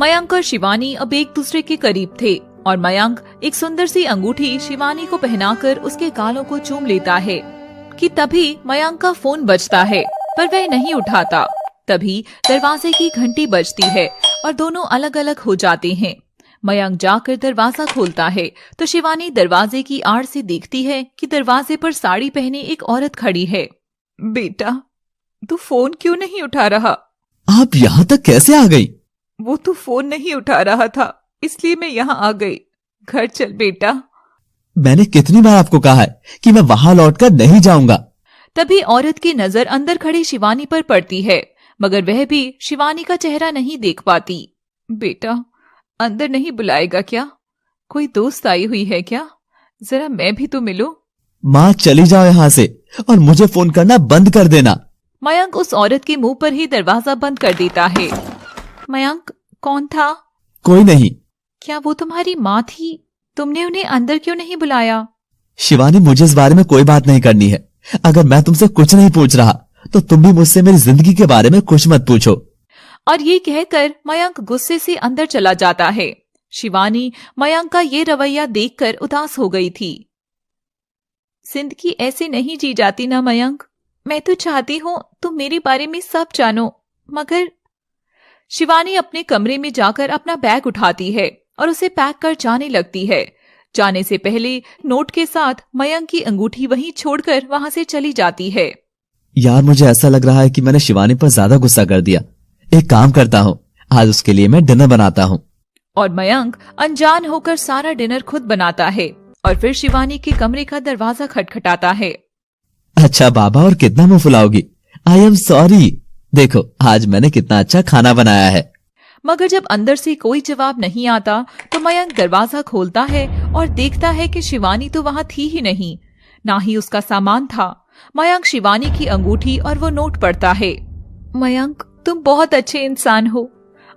मयंक और शिवानी अब एक दूसरे के करीब थे और मयंक एक सुंदर सी अंगूठी शिवानी को पहनाकर उसके गालों को चूम लेता है कि तभी मयंक का फोन बजता है पर वह नहीं उठाता। तभी दरवाजे की घंटी बजती है और दोनों अलग अलग हो जाते हैं। मयंक जाकर दरवाजा खोलता है तो शिवानी दरवाजे की आड़ से देखती है कि दरवाजे पर साड़ी पहने एक औरत खड़ी है। बेटा, तू फोन क्यों नहीं उठा रहा? आप यहाँ तक कैसे आ गई? वो तू फोन नहीं उठा रहा था, इसलिए मैं यहाँ आ गई। घर चल बेटा। मैंने कितनी बार आपको कहा है कि मैं वहां लौटकर नहीं जाऊंगा। तभी औरत की नजर अंदर खड़ी शिवानी पर पड़ती है, मगर वह भी शिवानी का चेहरा नहीं देख पाती। बेटा, अंदर नहीं बुलाएगा क्या? कोई दोस्त आई हुई है क्या? जरा मैं भी तो मिलूं। माँ चली जाओ यहाँ से और मुझे फोन करना बंद कर देना। मयंक उस औरत के मुंह पर ही दरवाजा बंद कर देता है। मयंक, कौन था? कोई नहीं। क्या वो तुम्हारी माँ थी? तुमने उन्हें अंदर क्यों नहीं बुलाया? शिवानी, मुझे इस बारे में कोई बात नहीं करनी है। अगर मैं तुमसे कुछ नहीं पूछ रहा तो तुम भी मुझसे मेरी जिंदगी के बारे में कुछ मत पूछो। और ये कहकर मयंक गुस्से से अंदर चला जाता है। शिवानी मयंक का ये रवैया देखकर उदास हो गई थी। जिंदगी ऐसे नहीं जी जाती ना मयंक। मैं तो चाहती हूँ तुम मेरे बारे में सब जानो, मगर। शिवानी अपने कमरे में जाकर अपना बैग उठाती है और उसे पैक कर जाने लगती है। जाने से पहले नोट के साथ मयंक की अंगूठी वहीं छोड़कर वहां से चली जाती है। यार, मुझे ऐसा लग रहा है कि मैंने शिवानी पर ज्यादा गुस्सा कर दिया। एक काम करता हूँ, आज उसके लिए मैं डिनर बनाता हूँ। और मयंक अनजान होकर सारा डिनर खुद बनाता है और फिर शिवानी के कमरे का दरवाजा खटखटाता है। अच्छा बाबा, और कितना मुंह फुलाओगी? I am sorry. देखो आज मैंने कितना अच्छा खाना बनाया है। मगर जब अंदर से कोई जवाब नहीं आता तो मयंक दरवाजा खोलता है और देखता है कि शिवानी तो वहां थी ही नहीं, ना ही उसका सामान था। मयंक शिवानी की अंगूठी और वो नोट पढ़ता है। मयंक, तुम बहुत अच्छे इंसान हो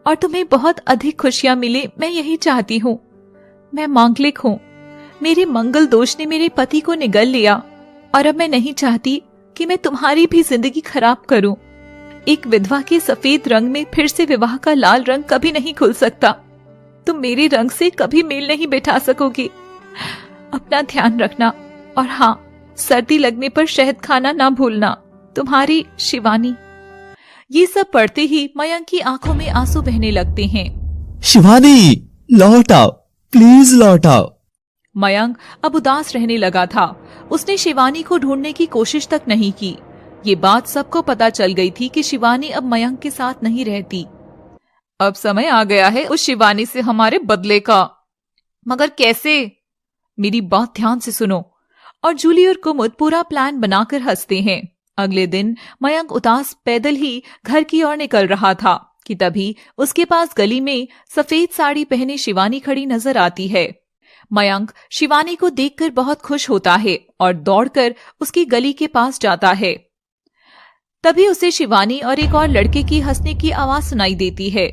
और तुम्हें बहुत अधिक खुशियां मिले, मैं यही चाहती हूँ। मैं मांगलिक हूँ। मेरे मंगल दोष ने मेरे पति को निगल लिया और अब मैं नहीं चाहती कि मैं तुम्हारी भी जिंदगी खराब करूं। एक विधवा के सफेद रंग में फिर से विवाह का लाल रंग कभी नहीं खुल सकता। तुम मेरे रंग से कभी मेल नहीं बैठा सकोगी। अपना ध्यान रखना और हाँ, सर्दी लगने पर शहद खाना ना भूलना। तुम्हारी शिवानी। ये सब पढ़ते ही मयंक की आंखों में आंसू बहने लगते हैं। शिवानी, लौट आओ, प्लीज लौट आओ। मयंक अब उदास रहने लगा था। उसने शिवानी को ढूंढने की कोशिश तक नहीं की। ये बात सबको पता चल गई थी कि शिवानी अब मयंक के साथ नहीं रहती। अब समय आ गया है उस शिवानी से हमारे बदले का। मगर कैसे? मेरी बात ध्यान से सुनो। और जूली और कुमुद पूरा प्लान बनाकर हंसते हैं। अगले दिन मयंक उदास पैदल ही घर की ओर निकल रहा था कि तभी उसके पास गली में सफेद साड़ी पहने शिवानी खड़ी नजर आती है। मयंक शिवानी को देखकर बहुत खुश होता है और दौड़कर उसकी गली के पास जाता है। तभी उसे शिवानी और एक और लड़के की हंसने की आवाज सुनाई देती है।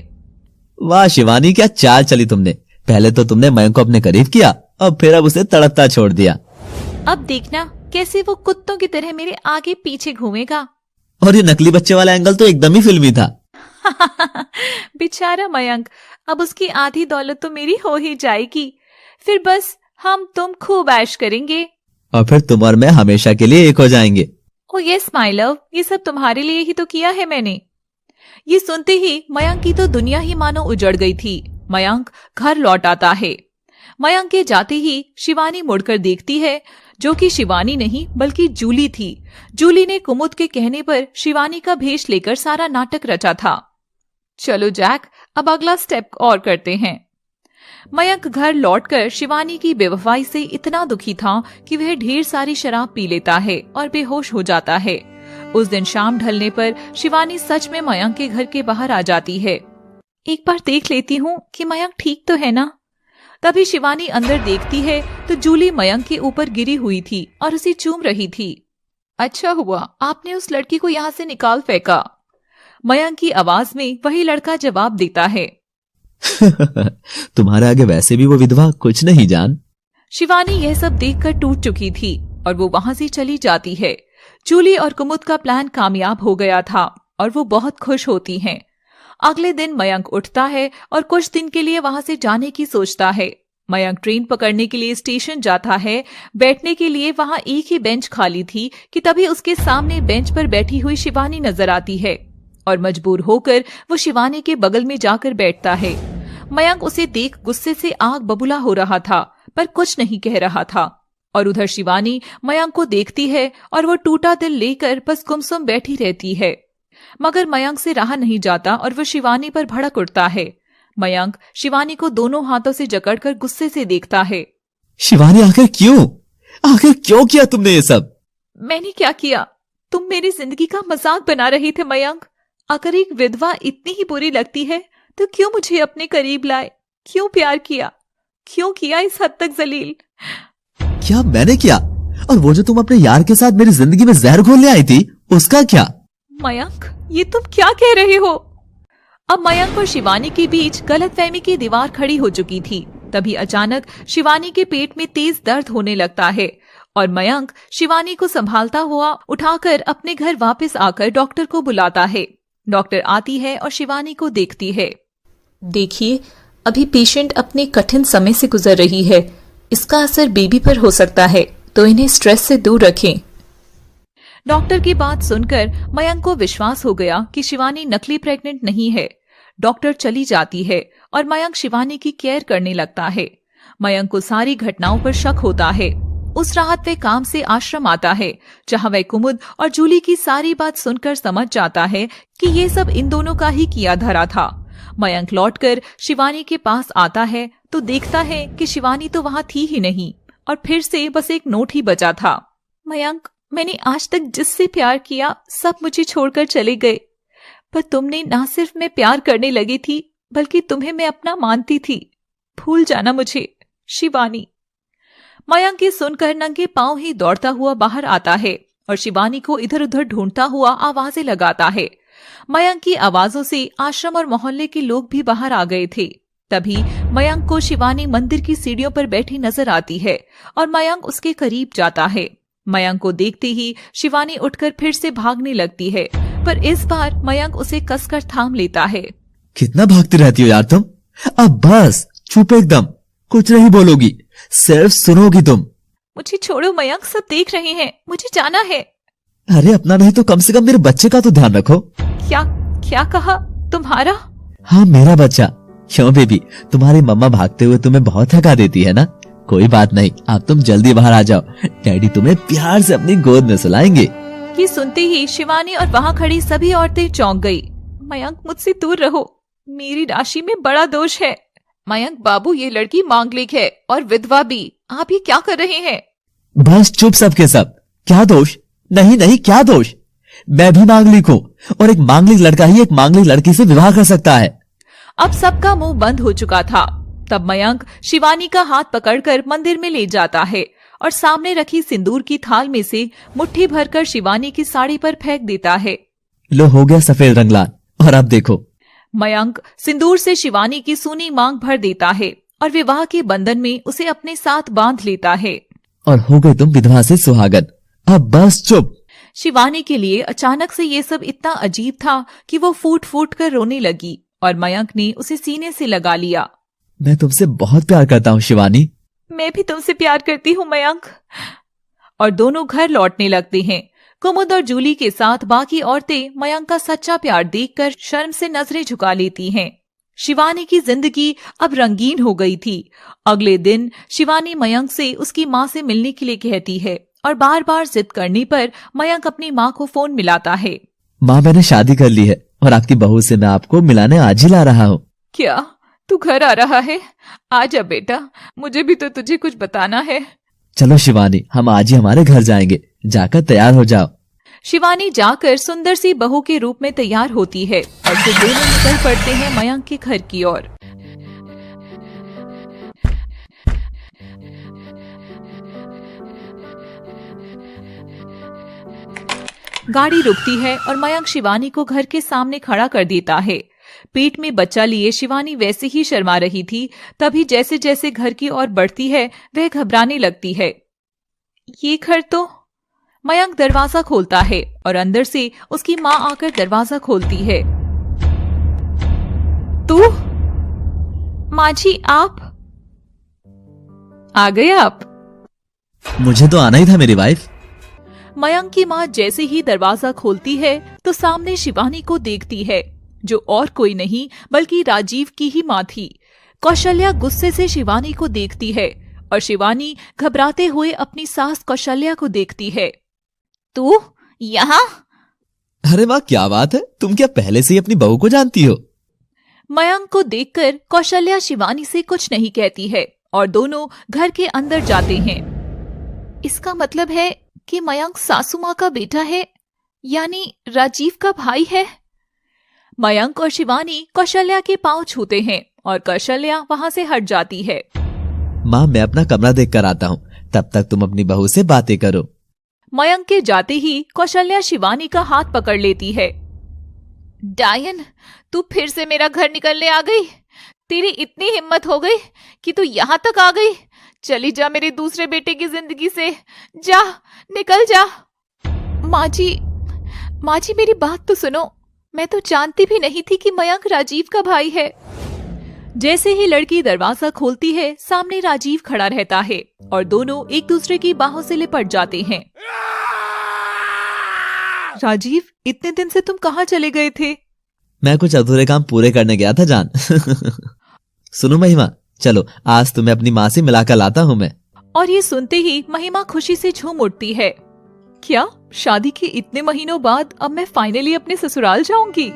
वाह शिवानी, क्या चाल चली तुमने। पहले तो तुमने मयंक को अपने करीब किया और फिर अब उसे तड़पता छोड़ दिया। अब देखना कैसे वो कुत्तों की तरह मेरे आगे पीछे घूमेगा। और ये नकली बच्चे वाला एंगल तो एकदम ही फिल्मी था। बेचारा मयंक, अब उसकी आधी दौलत तो मेरी हो ही जाएगी। फिर बस हम तुम खूब ऐश करेंगे और फिर तुम और मैं हमेशा के लिए एक हो जाएंगे। ओ यस माय लव, ये सब तुम्हारे लिए ही तो किया है मैंने। ये सुनते ही मयंक की तो दुनिया ही मानो उजड़ गई थी। मयंक घर लौट आता है। मयंक के जाते ही शिवानी मुड़कर देखती है, जो कि शिवानी नहीं बल्कि जूली थी। जूली ने कुमुद के कहने पर शिवानी का भेष लेकर सारा नाटक रचा था। चलो जैक, अब अगला स्टेप और करते हैं। मयंक घर लौटकर शिवानी की बेवफाई से इतना दुखी था कि वह ढेर सारी शराब पी लेता है और बेहोश हो जाता है। उस दिन शाम ढलने पर शिवानी सच में मयंक के घर के बाहर आ जाती है। एक बार देख लेती हूँ कि मयंक ठीक तो है ना। तभी शिवानी अंदर देखती है तो जूली मयंक के ऊपर गिरी हुई थी और उसे चूम रही थी। अच्छा हुआ आपने उस लड़की को यहाँ से निकाल फेंका। मयंक की आवाज में वही लड़का जवाब देता है। तुम्हारे आगे वैसे भी वो विधवा कुछ नहीं जान। शिवानी यह सब देखकर टूट चुकी थी और वो वहां से चली जाती है। जूली और कुमुद का प्लान कामयाब हो गया था और वो बहुत खुश होती हैं। अगले दिन मयंक उठता है और कुछ दिन के लिए वहां से जाने की सोचता है। मयंक ट्रेन पकड़ने के लिए स्टेशन जाता है। बैठने के लिए वहां एक ही बेंच खाली थी कि तभी उसके सामने बेंच पर बैठी हुई शिवानी नजर आती है और मजबूर होकर वो शिवानी के बगल में जाकर बैठता है। मयंक उसे देख गुस्से से आग बबूला हो रहा था पर कुछ नहीं कह रहा था। और उधर शिवानी मयंक को देखती है और वो टूटा दिल लेकर बस गुमसुम बैठी रहती है। मगर मयंक से रहा नहीं जाता और वो शिवानी पर भड़क उठता है। मयंक शिवानी को दोनों हाथों से जकड़कर गुस्से से देखता है। शिवानी आखिर क्यों किया तुमने ये सब? मैंने क्या किया? तुम मेरी जिंदगी का मजाक बना रहे थे मयंक। अगर एक विधवा इतनी ही बुरी लगती है तो क्यों मुझे अपने करीब लाए? क्यों प्यार किया? क्यों किया इस हद तक जलील? क्या मैंने किया? और वो जो तुम अपने यार के साथ मेरी जिंदगी में जहर घोलने आई थी, उसका क्या? मयंक, ये तुम क्या कह रहे हो? अब मयंक और शिवानी के बीच गलतफहमी की दीवार खड़ी हो चुकी थी। तभी अचानक शिवानी के पेट में तेज दर्द होने लगता है और मयंक शिवानी को संभालता हुआ उठाकर अपने घर वापस आकर डॉक्टर को बुलाता है। डॉक्टर आती है और शिवानी को देखती है। देखिए, अभी पेशेंट अपने कठिन समय से गुजर रही है। इसका असर बेबी पर हो सकता है, तो इन्हें स्ट्रेस से दूर रखें। डॉक्टर की बात सुनकर मयंक को विश्वास हो गया कि शिवानी नकली प्रेग्नेंट नहीं है। डॉक्टर चली जाती है और मयंक शिवानी की केयर करने लगता है। मयंक को सारी घटनाओं पर शक होता है। उस रात वे काम से आश्रम आता है, जहां वह कुमुद और जूली की सारी बात सुनकर समझ जाता है कि ये सब इन दोनों का ही किया धरा था। मयंक लौटकर शिवानी के पास आता है तो देखता है कि शिवानी तो वहां थी ही नहीं और फिर से बस एक नोट ही बचा था। मयंक, मैंने आज तक जिससे प्यार किया सब मुझे छोड़कर चले गए, पर तुमने ना सिर्फ मैं प्यार करने लगी थी बल्कि तुम्हें मैं अपना मानती थी। भूल जाना मुझे, शिवानी। मयंक ये सुनकर नंगे पांव ही दौड़ता हुआ बाहर आता है और शिवानी को इधर उधर ढूंढता हुआ आवाजें लगाता है। मयंक की आवाजों से आश्रम और मोहल्ले के लोग भी बाहर आ गए थे। तभी मयंक को शिवानी मंदिर की सीढ़ियों पर बैठी नजर आती है और मयंक उसके करीब जाता है। मयंक को देखते ही शिवानी उठकर फिर से भागने लगती है, पर इस बार मयंक उसे कसकर थाम लेता है। कितना भागती रहती हो यार तुम? अब बस चुप एकदम, कुछ नहीं बोलोगी, सिर्फ सुनोगी तुम। मुझे छोड़ो मयंक, सब देख रहे हैं, मुझे जाना है। अरे अपना नहीं तो कम से कम मेरे बच्चे का तो ध्यान रखो। क्या कहा? तुम्हारा? हाँ, मेरा बच्चा। क्यों बेबी, तुम्हारी मम्मा भागते हुए तुम्हें बहुत थका देती है ना? कोई बात नहीं, अब तुम जल्दी बाहर आ जाओ, डैडी तुम्हें प्यार से अपनी गोद में सुलाएंगे। ये सुनते ही शिवानी और वहाँ खड़ी सभी औरतें चौंक गई। मयंक, मुझसे दूर रहो, मेरी राशि में बड़ा दोष है। मयंक बाबू, ये लड़की मांगलिक है और विधवा भी। आप ये क्या कर रहे हैं? बस चुप सबके सब। क्या दोष? नहीं नहीं, क्या दोष? मैं भी मांगलिक हूँ और एक मांगलिक लड़का ही एक मांगलिक लड़की से विवाह कर सकता है। अब सबका मुंह बंद हो चुका था। तब मयंक शिवानी का हाथ पकड़कर मंदिर में ले जाता है और सामने रखी सिंदूर की थाल में से मुट्ठी भरकर शिवानी की साड़ी पर फेंक देता है। लो, हो गया सफेद रंग लाल, और अब देखो। मयंक सिंदूर से शिवानी की सूनी मांग भर देता है और विवाह के बंधन में उसे अपने साथ बांध लेता है। और हो गई तुम विधवा से सुहागन। अब बस चुप। शिवानी के लिए अचानक से ये सब इतना अजीब था कि वो फूट फूट कर रोने लगी और मयंक ने उसे सीने से लगा लिया। मैं तुमसे बहुत प्यार करता हूँ शिवानी। मैं भी तुमसे प्यार करती हूँ मयंक। और दोनों घर लौटने लगते हैं। कुमुद और जूली के साथ बाकी औरतें मयंक का सच्चा प्यार देखकर शर्म से नजरें झुका लेती हैं। शिवानी की जिंदगी अब रंगीन हो गई थी। अगले दिन शिवानी मयंक से उसकी माँ से मिलने के लिए कहती है और बार बार जिद करने पर मयंक अपनी माँ को फोन मिलाता है। माँ, मैंने शादी कर ली है और आपकी बहू से मैं आपको मिलाने आज ही ला रहा हूँ। क्या तू घर आ रहा है? आजा बेटा, मुझे भी तो तुझे कुछ बताना है। चलो शिवानी, हम आज ही हमारे घर जाएंगे, जाकर तैयार हो जाओ। शिवानी जाकर सुंदर सी बहू के रूप में तैयार होती है और फिर दोनों निकल पड़ते हैं मयंक के घर की ओर। गाड़ी रुकती है और मयंक शिवानी को घर के सामने खड़ा कर देता है। पेट में बच्चा लिए शिवानी वैसे ही शर्मा रही थी। तभी जैसे जैसे घर की ओर बढ़ती है वह घबराने लगती है। ये घर तो। मयंक दरवाजा खोलता है और अंदर से उसकी माँ आकर दरवाजा खोलती है। तू? माँ जी, आप आ गए? आप? मुझे तो आना ही था मेरी वाइफ। मयंक की माँ जैसे ही दरवाजा खोलती है तो सामने शिवानी को देखती है, जो और कोई नहीं बल्कि राजीव की ही माँ थी। कौशल्या गुस्से से शिवानी को देखती है और शिवानी घबराते हुए अपनी सास कौशल्या को देखती है। तू यहाँ? अरे वाह, क्या बात है, तुम क्या पहले से ही अपनी बहू को जानती हो? मयंक को देखकर कौशल्या शिवानी से कुछ नहीं कहती है और दोनों घर के अंदर जाते हैं। इसका मतलब है कि मयंक सासू माँ का बेटा है, यानी राजीव का भाई है। मयंक और शिवानी कौशल्या के पांव छूते हैं और कौशल्या वहां से हट जाती है। माँ, मैं अपना कमरा देख कर आता हूँ, तब तक तुम अपनी बहू से बातें करो। मयंक के जाते ही कौशल्या शिवानी का हाथ पकड़ लेती है। डायन, तू फिर से मेरा घर निकलने आ गई? तेरी इतनी हिम्मत हो गई कि तू यहाँ तक आ गई? चली जा मेरे दूसरे बेटे की जिंदगी से, जा, निकल जा। माँ जी मेरी बात तो सुनो। मैं तो जानती भी नहीं थी कि मयंक राजीव का भाई है। जैसे ही लड़की दरवाजा खोलती है सामने राजीव खड़ा रहता है और दोनों एक दूसरे की बाहों से लिपट जाते हैं। राजीव, इतने दिन से तुम कहाँ चले गए थे? मैं कुछ अधूरे काम पूरे करने गया था जान। सुनो महिमा, चलो आज तुम्हें अपनी माँ से मिलाकर लाता हूँ मैं। और ये सुनते ही महिमा खुशी से झूम उठती है। क्या शादी के इतने महीनों बाद अब मैं फाइनली अपने ससुराल जाऊंगी?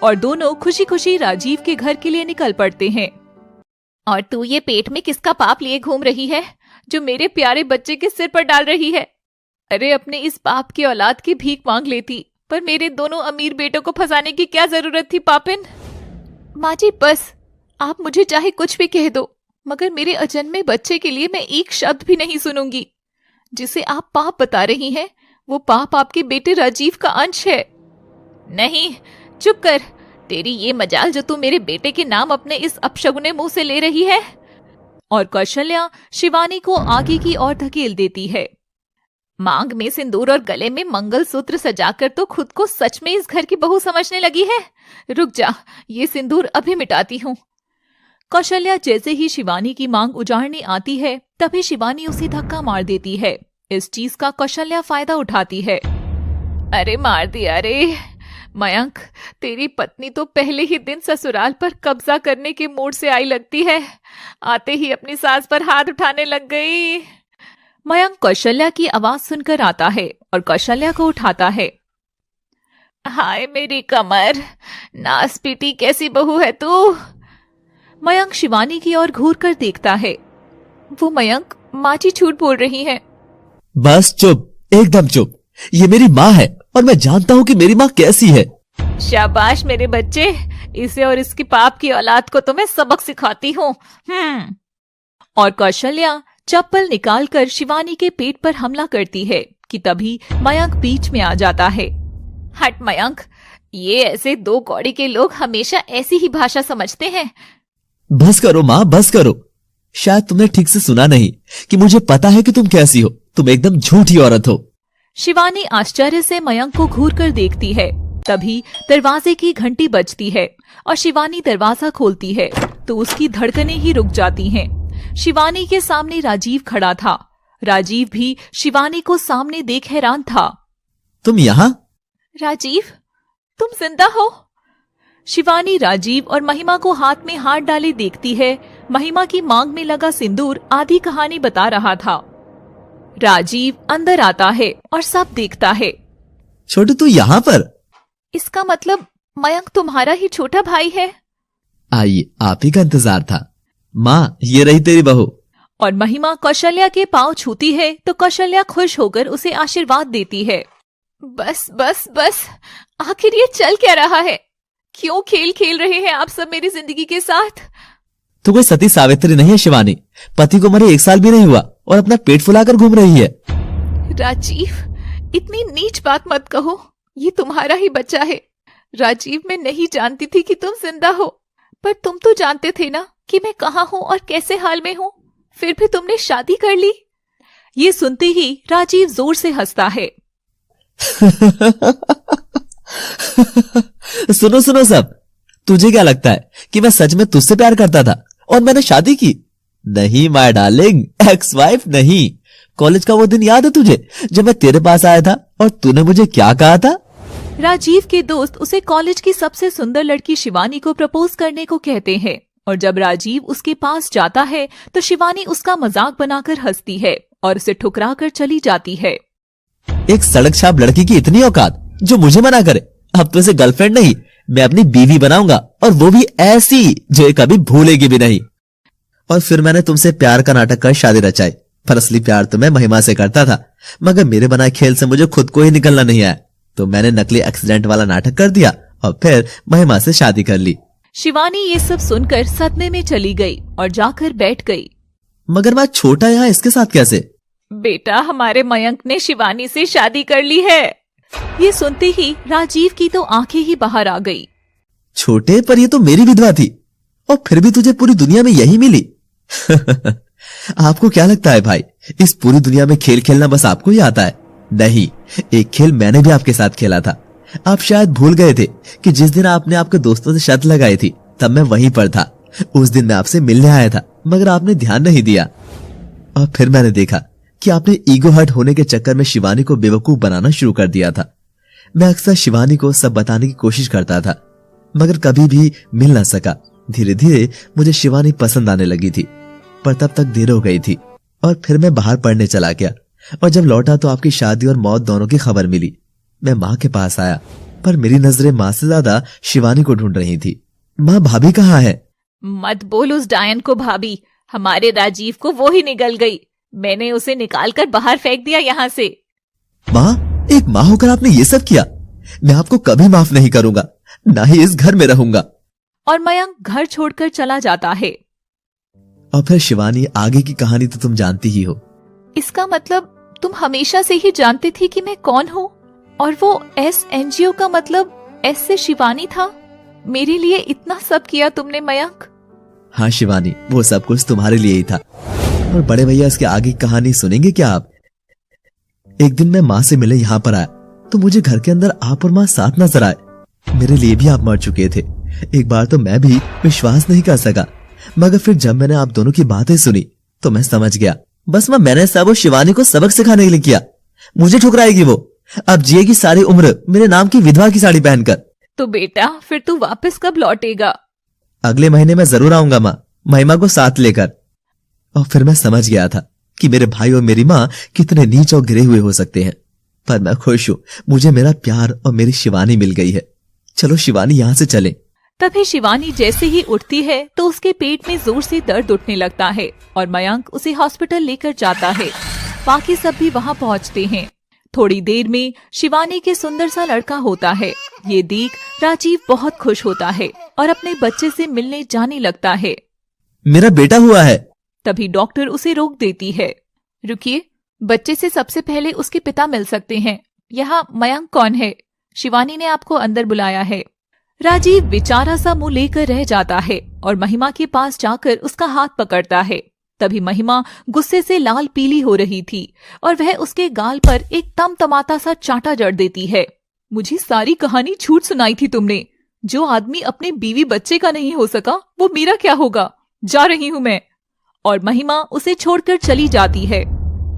और दोनों खुशी खुशी राजीव के घर के लिए निकल पड़ते हैं। और तू ये पेट में किसका पाप लिए घूम रही है, जो मेरे प्यारे बच्चे के सिर पर डाल रही है? अरे अपने इस पाप की औलाद की भीख मांग लेती, पर मेरे दोनों अमीर बेटों को फंसाने की क्या जरूरत थी पापिन? माँ जी बस, आप मुझे चाहे कुछ भी कह दो, मगर मेरे अजन्मे बच्चे के लिए मैं एक शब्द भी नहीं सुनूंगी। जिसे आप पाप बता रही हैं, वो पाप आपके बेटे राजीव का अंश है। नहीं, चुप कर। तेरी ये मजाल जो तू मेरे बेटे के नाम अपने इस अपशगुने मुंह से ले रही है। और कौशल्या शिवानी को आगे की ओर धकेल देती है। मांग में सिंदूर और गले में मंगलसूत्र सजाकर तो खुद को सच में इस घर की बहू समझने लगी है। रुक जा, ये सिंदूर अभी मिटाती हूँ। कौशल्या जैसे ही शिवानी की मांग उजाड़ने आती है तभी शिवानी उसे धक्का मार देती है। इस चीज का कौशल्या फायदा उठाती है। अरे मार दिया रे, मयंक, तेरी पत्नी तो पहले ही दिन ससुराल पर कब्जा करने के मूड से आई लगती है। आते ही अपनी सास पर हाथ उठाने लग गई। मयंक कौशल्या की आवाज सुनकर आता है और कौशल्या को उठाता है। हाय मेरी कमर, नास पीटी कैसी बहू है तू। मयंक शिवानी की ओर घूर कर देखता है। वो मयंक माची झूठ बोल रही है। बस चुप, एकदम चुप। ये मेरी माँ है और मैं जानता हूँ कि मेरी माँ कैसी है। शाबाश मेरे बच्चे, इसे और इसकी पाप की औलाद को तो मैं सबक सिखाती हूँ। और कौशल्या चप्पल निकालकर शिवानी के पेट पर हमला करती है कि तभी मयंक बीच में आ जाता है। हट मयंक, ये ऐसे दो कौड़ी के लोग हमेशा ऐसी ही भाषा समझते हैं। बस करो माँ, बस करो। शायद तुमने ठीक से सुना नहीं कि मुझे पता है कि तुम कैसी हो। तुम एकदम झूठी औरत हो। शिवानी आश्चर्य से मयंक को घूर कर देखती है। तभी दरवाजे की घंटी बजती है और शिवानी दरवाजा खोलती है तो उसकी धड़कनें ही रुक जाती हैं। शिवानी के सामने राजीव खड़ा था। राजीव भी शिवानी को सामने देख हैरान था। तुम यहाँ? राजीव, तुम जिंदा हो? शिवानी राजीव और महिमा को हाथ में हाथ डाले देखती है। महिमा की मांग में लगा सिंदूर आधी कहानी बता रहा था। राजीव अंदर आता है और सब देखता है। छोटू तू यहाँ पर? इसका मतलब मयंक तुम्हारा ही छोटा भाई है। आइए, आप ही का इंतजार था। माँ, ये रही तेरी बहू। और महिमा कौशल्या के पांव छूती है तो कौशल्या खुश होकर उसे आशीर्वाद देती है। बस बस बस, आखिर ये चल क्या रहा है? क्यों खेल खेल रहे हैं आप सब मेरी जिंदगी के साथ? तू कोई सती सावित्री नहीं है शिवानी। पति को मरे 1 साल भी नहीं हुआ और अपना पेट फुलाकर घूम रही है। राजीव, इतनी नीच बात मत कहो। ये तुम्हारा ही बच्चा है। राजीव, मैं नहीं जानती थी कि तुम जिंदा हो, पर तुम तो जानते थे ना कि मैं कहाँ हूँ और कैसे हाल में हूँ। फिर भी तुमने शादी कर ली। ये सुनते ही राजीव जोर से हंसता है। सुनो सुनो सब, तुझे क्या लगता है कि मैं सच में तुझसे प्यार करता था और मैंने शादी की? नहीं माय डार्लिंग, एक्स वाइफ नहीं। कॉलेज का वो दिन याद है तुझे जब मैं तेरे पास आया था और तूने मुझे क्या कहा था? राजीव के दोस्त उसे कॉलेज की सबसे सुंदर लड़की शिवानी को प्रपोज करने को कहते हैं और जब राजीव उसके पास जाता है तो शिवानी उसका मजाक बनाकर हंसती है और उसे ठुकराकर चली जाती है। एक सड़क छाप लड़की की इतनी औकात जो मुझे मना करे। अब तो इसे गर्लफ्रेंड नहीं, मैं अपनी बीवी बनाऊंगा, और वो भी ऐसी जो ये कभी भूलेगी भी नहीं। और फिर मैंने तुमसे प्यार का नाटक कर शादी रचाई, पर असली प्यार तो मैं महिमा से करता था, मगर मेरे बनाए खेल से मुझे खुद को ही निकलना नहीं आया, तो मैंने नकली एक्सीडेंट वाला नाटक कर दिया और फिर महिमा से शादी कर ली। शिवानी ये सब सुनकर सदमे में चली गई और जाकर बैठ गई। मगर मैं छोटा यहाँ इसके साथ कैसे? बेटा, हमारे मयंक ने शिवानी से शादी कर ली है। ये सुनते ही राजीव की तो आंखें ही बाहर आ गई। छोटे, पर ये तो मेरी विधवा थी और फिर भी तुझे पूरी दुनिया में यही मिली। आपको क्या लगता है भाई, इस पूरी दुनिया में खेल खेलना बस आपको ही आता है? नहीं, एक खेल मैंने भी आपके साथ खेला था। आप शायद भूल गए थे कि जिस दिन आपने आपके दोस्तों से शर्त लगाई थी तब मैं वहीं पर था। उस दिन मैं आपसे मिलने आया था मगर आपने ध्यान नहीं दिया, और फिर मैंने देखा कि आपने ईगो हर्ट होने के चक्कर में शिवानी को बेवकूफ बनाना शुरू कर दिया था। मैं अक्सर शिवानी को सब बताने की कोशिश करता था मगर कभी भी मिल ना सका। धीरे धीरे मुझे शिवानी पसंद आने लगी थी, पर तब तक देर हो गई थी और फिर मैं बाहर पढ़ने चला गया, और जब लौटा तो आपकी शादी और मौत दोनों की खबर मिली। मैं माँ के पास आया, पर मेरी नजरें माँ से ज्यादा शिवानी को ढूंढ रही थी। माँ, भाभी कहाँ है? मत बोल उस डायन को भाभी, हमारे राजीव को वो ही निगल गई। मैंने उसे निकालकर बाहर फेंक दिया यहाँ से। माँ, एक माँ होकर आपने ये सब किया? मैं आपको कभी माफ नहीं करूंगा, ना ही इस घर में रहूंगा। और मयंक घर छोड़कर चला जाता है। और फिर शिवानी, आगे की कहानी तो तुम जानती ही हो। इसका मतलब तुम हमेशा से ही जानती थी कि मैं कौन हूँ? और वो SNGO का मतलब S से शिवानी था? मेरे लिए इतना सब किया तुमने मयंक। हाँ शिवानी, वो सब कुछ तुम्हारे लिए ही था। और बड़े भैया, इसके आगे की कहानी सुनेंगे क्या आप? एक दिन मैं माँ से मिले यहाँ पर आया तो मुझे घर के अंदर आप और माँ साथ नजर आए। मेरे लिए भी आप मर चुके थे। एक बार तो मैं भी विश्वास नहीं कर सका, मगर फिर जब मैंने आप दोनों की बातें सुनी तो मैं समझ गया। बस मैंने सब शिवानी को सबक सिखाने के लिए किया। मुझे ठुकराएगी वो, अब जिएगी सारी उम्र मेरे नाम की विधवा की साड़ी पहनकर। तो बेटा फिर तू वापस कब लौटेगा? अगले महीने मैं जरूर आऊंगा माँ, महिमा को साथ लेकर। और फिर मैं समझ गया था कि मेरे भाई और मेरी माँ कितने नीच और गिरे हुए हो सकते हैं, पर मैं खुश हूं, मुझे मेरा प्यार और मेरी शिवानी मिल गई है। चलो शिवानी, यहाँ से चलें। तभी शिवानी जैसे ही उठती है तो उसके पेट में जोर से दर्द उठने लगता है और मयंक उसे हॉस्पिटल लेकर जाता है। बाकी सब भी वहाँ पहुँचते हैं। थोड़ी देर में शिवानी के सुंदर सा लड़का होता है। ये देख राजीव बहुत खुश होता है और अपने बच्चे से मिलने जाने लगता है। मेरा बेटा हुआ है। तभी डॉक्टर उसे रोक देती है। रुकिए, बच्चे से सबसे पहले उसके पिता मिल सकते हैं। यहाँ मयंक कौन है? शिवानी ने आपको अंदर बुलाया है। राजीव बेचारा सा मुंह लेकर रह जाता है और महिमा के पास जाकर उसका हाथ पकड़ता है। तभी महिमा गुस्से से लाल पीली हो रही थी और वह उसके गाल पर एक तमतमाता सा चांटा जड़ देती है। मुझे सारी कहानी झूठ सुनाई थी तुमने। जो आदमी अपने बीवी बच्चे का नहीं हो सका वो मेरा क्या होगा? जा रही हूँ मैं। और महिमा उसे छोड़कर चली जाती है।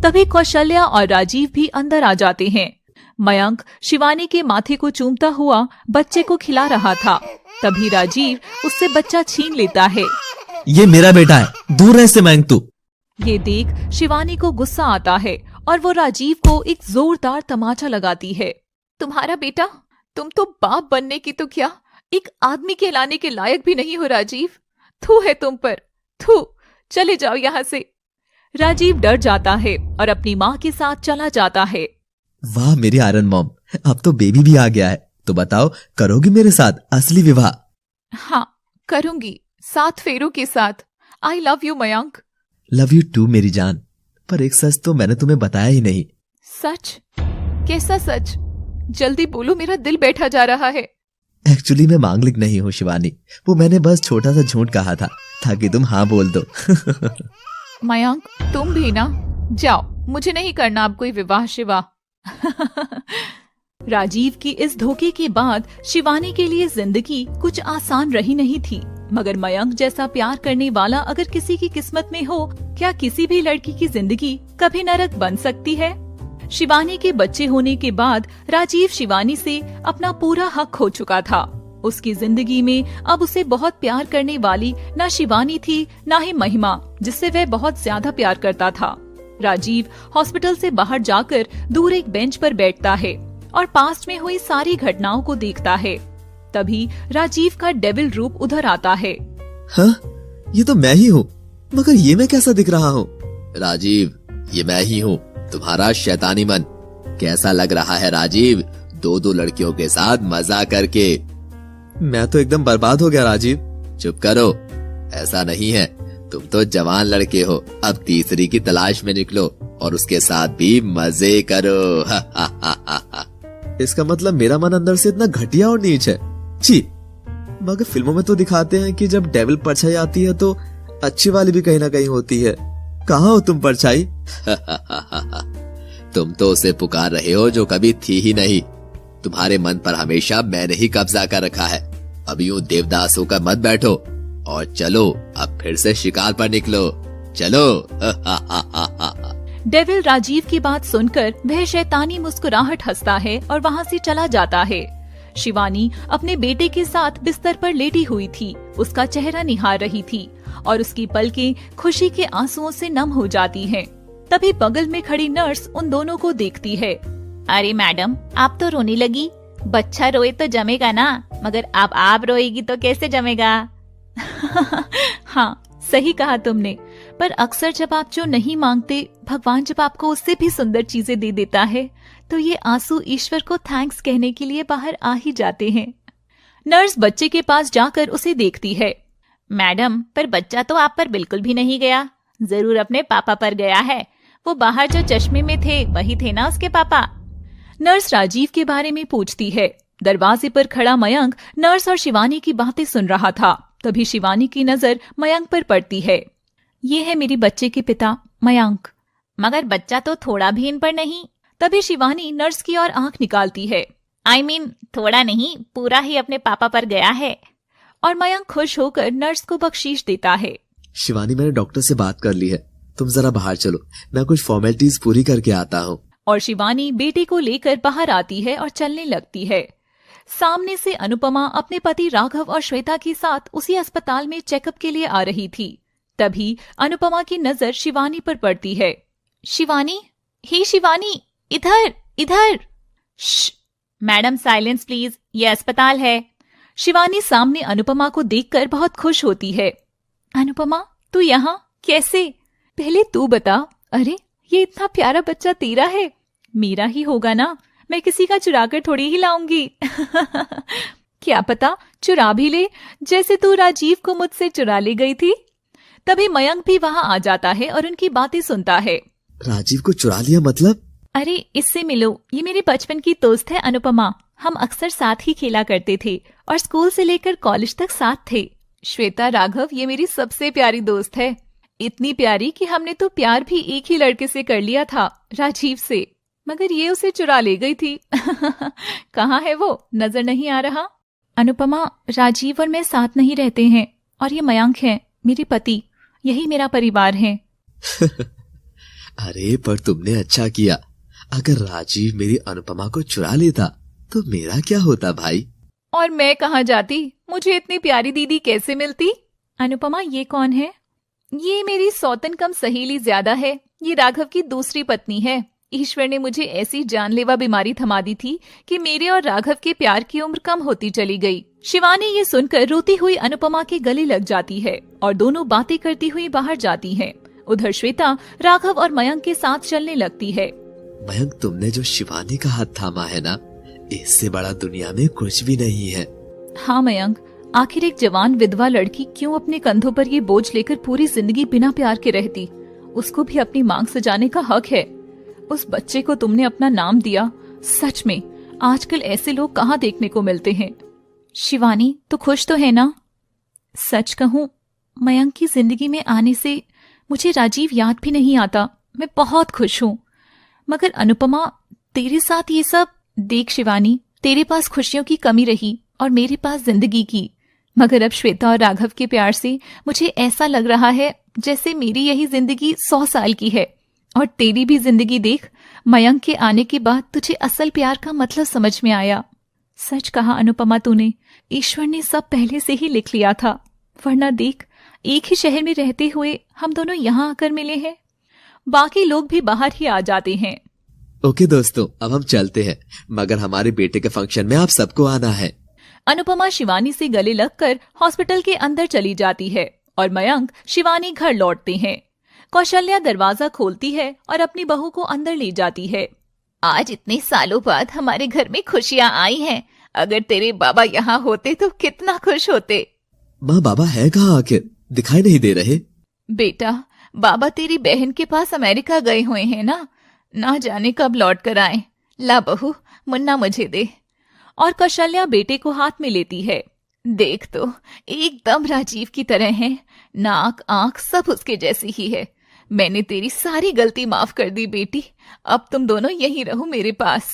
तभी कौशल्या और राजीव भी अंदर आ जाते हैं। मयंक शिवानी के माथे को चूमता हुआ बच्चे को खिला रहा था। तभी राजीव उससे बच्चा छीन लेता है। ये मेरा बेटा है, दूर रह से मयंक तू। ये देख शिवानी को गुस्सा आता है और वो राजीव को एक जोरदार तमाचा लगाती है। तुम्हारा बेटा? तुम तो बाप बनने की तो क्या, एक आदमी कहलाने के लायक भी नहीं हो राजीव। थू है तुम पर, थू। चले जाओ यहाँ से। राजीव डर जाता है और अपनी माँ के साथ चला जाता है। वाह मेरी आयरन मॉम, अब तो बेबी भी आ गया है। तो बताओ, करोगी मेरे साथ असली विवाह? हाँ करूंगी, 7 फेरों के साथ। I love you Mayank. Love you too मेरी जान। पर एक सच तो मैंने तुम्हें बताया ही नहीं। सच? कैसा सच? जल्दी बोलो, मेरा दिल बैठा जा रहा है। एक्चुअली मैं मांगलिक नहीं हूँ शिवानी, वो मैंने बस छोटा सा झूठ कहा था ताकि तुम हाँ बोल दो। मयंक तुम भी ना, जाओ, मुझे नहीं करना अब कोई विवाह शिवाह। राजीव की इस धोखे के बाद शिवानी के लिए जिंदगी कुछ आसान रही नहीं थी। मगर मयंक जैसा प्यार करने वाला अगर किसी की किस्मत में हो, क्या किसी भी लड़की की जिंदगी कभी नरक बन सकती है? शिवानी के बच्चे होने के बाद राजीव शिवानी से अपना पूरा हक खो चुका था। उसकी जिंदगी में अब उसे बहुत प्यार करने वाली ना शिवानी थी, ना ही महिमा, जिससे वह बहुत ज्यादा प्यार करता था। राजीव हॉस्पिटल से बाहर जाकर दूर एक बेंच पर बैठता है और पास्ट में हुई सारी घटनाओं को देखता है। तभी राजीव का डेविल रूप उधर आता है। हाँ, ये तो मैं ही हूँ, मगर ये मैं कैसा दिख रहा हूँ? राजीव, ये मैं ही हूँ, तुम्हारा शैतानी मन। कैसा लग रहा है राजीव, 2 लड़कियों के साथ मजा करके? मैं तो एकदम बर्बाद हो गया राजीव। चुप करो, ऐसा नहीं है, तुम तो जवान लड़के हो। अब तीसरी की तलाश में निकलो और उसके साथ भी मजे करो। हा, हा, हा, हा, हा। इसका मतलब मेरा मन अंदर से इतना घटिया और नीच है? छी, मगर फिल्मों में तो दिखाते हैं कि जब डेविल परछाई आती है तो अच्छी वाली भी कहीं ना कहीं होती है। कहाँ हो तुम परछाई? तुम तो उसे पुकार रहे हो जो कभी थी ही नहीं। तुम्हारे मन पर हमेशा मैंने ही कब्जा कर रखा है। अब यूं देवदास होकर मत बैठो और चलो, अब फिर से शिकार पर निकलो। चलो। डेविल राजीव की बात सुनकर वह शैतानी मुस्कुराहट हंसता है और वहाँ से चला जाता है। शिवानी अपने बेटे के साथ बिस्तर पर लेटी हुई थी। उसका चेहरा निहार रही थी और उसकी पलकें खुशी के आंसुओं से नम हो जाती हैं। तभी बगल में खड़ी नर्स उन दोनों को देखती है। अरे मैडम, आप तो रोने लगी। बच्चा रोए तो जमेगा ना, मगर अब आप रोएगी तो कैसे जमेगा? हाँ, सही कहा तुमने। पर अक्सर जब आप जो नहीं मांगते, भगवान जब आपको उससे भी सुंदर चीजें दे देता है, तो ये आंसू ईश्वर को थैंक्स कहने के लिए बाहर आ ही जाते हैं। नर्स बच्चे के पास जाकर उसे देखती है। मैडम, पर बच्चा तो आप पर बिल्कुल भी नहीं गया। जरूर अपने पापा पर गया है। वो बाहर जो चश्मे में थे वही थे ना उसके पापा? नर्स राजीव के बारे में पूछती है। दरवाजे पर खड़ा मयंक नर्स और शिवानी की बातें सुन रहा था। तभी शिवानी की नजर मयंक पर पड़ती है। ये है मेरे बच्चे के पिता, मयंक। मगर बच्चा तो थोड़ा भी इन पर नहीं। तभी शिवानी नर्स की ओर आंख निकालती है। I mean, थोड़ा नहीं, पूरा ही अपने पापा पर गया है। और मयंक खुश होकर नर्स को बख्शीश देता है। शिवानी, मैंने डॉक्टर से बात कर ली है, तुम जरा बाहर चलो, मैं कुछ फॉर्मेलिटीज पूरी करके आता हूँ। और शिवानी बेटे को लेकर बाहर आती है और चलने लगती है। सामने से अनुपमा अपने पति राघव और श्वेता के साथ उसी अस्पताल में चेकअप के लिए आ रही थी। तभी अनुपमा की नजर शिवानी पर पड़ती है। शिवानी, हे शिवानी, इधर इधर। श्श, मैडम साइलेंस प्लीज, ये अस्पताल है। शिवानी सामने अनुपमा को देखकर बहुत खुश होती है। अनुपमा, तू यहाँ कैसे? पहले तू बता। अरे, ये इतना प्यारा बच्चा तेरा है? मेरा ही होगा ना, मैं किसी का चुरा कर थोड़ी ही लाऊंगी। क्या पता चुरा भी ले, जैसे तू राजीव को मुझसे चुरा ले गई थी। तभी मयंक भी वहां आ जाता है और उनकी बातें सुनता है। राजीव को चुरा लिया मतलब? अरे इससे मिलो, ये मेरे बचपन की दोस्त है अनुपमा। हम अक्सर साथ ही खेला करते थे और स्कूल से लेकर कॉलेज तक साथ थे। श्वेता, राघव ये मेरी सबसे प्यारी दोस्त है। इतनी प्यारी कि हमने तो प्यार भी एक ही लड़के से कर लिया था, राजीव से, मगर ये उसे चुरा ले गई थी। कहाँ है वो, नजर नहीं आ रहा? अनुपमा, राजीव और मैं साथ नहीं रहते हैं और ये मयंक है मेरे पति, यही मेरा परिवार है। अरे पर तुमने अच्छा किया। अगर राजीव मेरी अनुपमा को चुरा लेता तो मेरा क्या होता भाई? और मैं कहाँ जाती, मुझे इतनी प्यारी दीदी कैसे मिलती? अनुपमा, ये कौन है? ये मेरी सौतन कम सहेली ज्यादा है। ये राघव की दूसरी पत्नी है। ईश्वर ने मुझे ऐसी जानलेवा बीमारी थमा दी थी कि मेरे और राघव के प्यार की उम्र कम होती चली गई। शिवानी ये सुनकर रोती हुई अनुपमा के गले लग जाती है और दोनों बातें करती हुई बाहर जाती हैं। उधर श्वेता राघव और मयंक के साथ चलने लगती है। मयंक, तुमने जो शिवानी का हाथ थामा है ना, इससे बड़ा दुनिया में कुछ भी नहीं है। हाँ मयंक, आखिर एक जवान विधवा लड़की क्यों अपने कंधों पर ये बोझ लेकर पूरी जिंदगी बिना प्यार के रहती? उसको भी अपनी मांग सजाने का हक है। उस बच्चे को तुमने अपना नाम दिया। सच में आजकल ऐसे लोग कहाँ देखने को मिलते हैं। शिवानी, तू खुश तो है ना? सच कहूँ, मयंक की जिंदगी में आने से मुझे राजीव याद भी नहीं आता। मैं बहुत खुश हूँ। मगर अनुपमा, तेरे साथ ये सब देख शिवानी, तेरे पास खुशियों की कमी रही और मेरे पास जिंदगी की। मगर अब श्वेता और राघव के प्यार से मुझे ऐसा लग रहा है जैसे मेरी यही जिंदगी 100 साल की है। और तेरी भी जिंदगी देख, मयंक के आने के बाद तुझे असल प्यार का मतलब समझ में आया। सच कहा अनुपमा तूने, ईश्वर ने सब पहले से ही लिख लिया था। वरना देख, एक ही शहर में रहते हुए हम दोनों यहाँ आकर मिले हैं। बाकी लोग भी बाहर ही आ जाते हैं। ओके दोस्तों, अब हम चलते हैं, मगर हमारे बेटे के फंक्शन में आप सबको आना है। अनुपमा शिवानी से गले लगकर हॉस्पिटल के अंदर चली जाती है और मयंक शिवानी घर लौटते हैं। कौशल्या दरवाजा खोलती है और अपनी बहू को अंदर ले जाती है। आज इतने सालों बाद हमारे घर में खुशियां आई हैं। अगर तेरे बाबा यहाँ होते तो कितना खुश होते। माँ, बाबा है कहाँ आखिर? दिखाई नहीं दे रहे। बेटा, बाबा तेरी बहन के पास अमेरिका गए हुए हैं ना जाने कब लौट कर आए। ला बहू, मुन्ना मुझे दे। और कौशल्या बेटे को हाथ में लेती है। देख तो, एकदम राजीव की तरह है। नाक आंख सब उसके जैसी ही है। मैंने तेरी सारी गलती माफ कर दी बेटी। अब तुम दोनों यहीं रहो मेरे पास।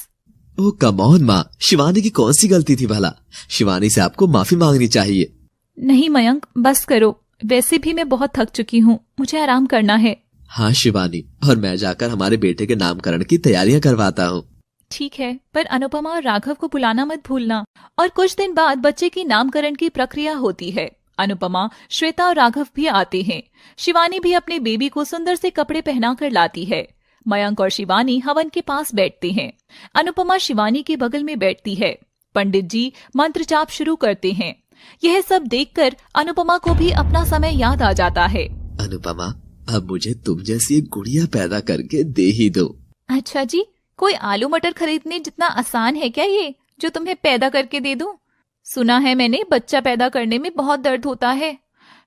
ओह कम ऑन माँ, शिवानी की कौन सी गलती थी भला? शिवानी से आपको माफी मांगनी चाहिए। नहीं मयंक, बस करो। वैसे भी मैं बहुत थक चुकी हूँ, मुझे आराम करना है। हाँ शिवानी, और मैं जाकर हमारे बेटे के नामकरण की तैयारियां करवाता हूँ। ठीक है, पर अनुपमा और राघव को बुलाना मत भूलना। और कुछ दिन बाद बच्चे की नामकरण की प्रक्रिया होती है। अनुपमा, श्वेता और राघव भी आते हैं। शिवानी भी अपने बेबी को सुंदर से कपड़े पहनाकर लाती है। मयंक और शिवानी हवन के पास बैठते हैं। अनुपमा शिवानी के बगल में बैठती है। पंडित जी मंत्र जाप शुरू करते हैं। यह सब देखकर अनुपमा को भी अपना समय याद आ जाता है। अनुपमा, अब मुझे तुम जैसी एक गुड़िया पैदा करके दे ही दो। अच्छा जी, कोई आलू मटर खरीदने जितना आसान है क्या ये, जो तुम्हें पैदा करके दे दूं? सुना है मैंने, बच्चा पैदा करने में बहुत दर्द होता है।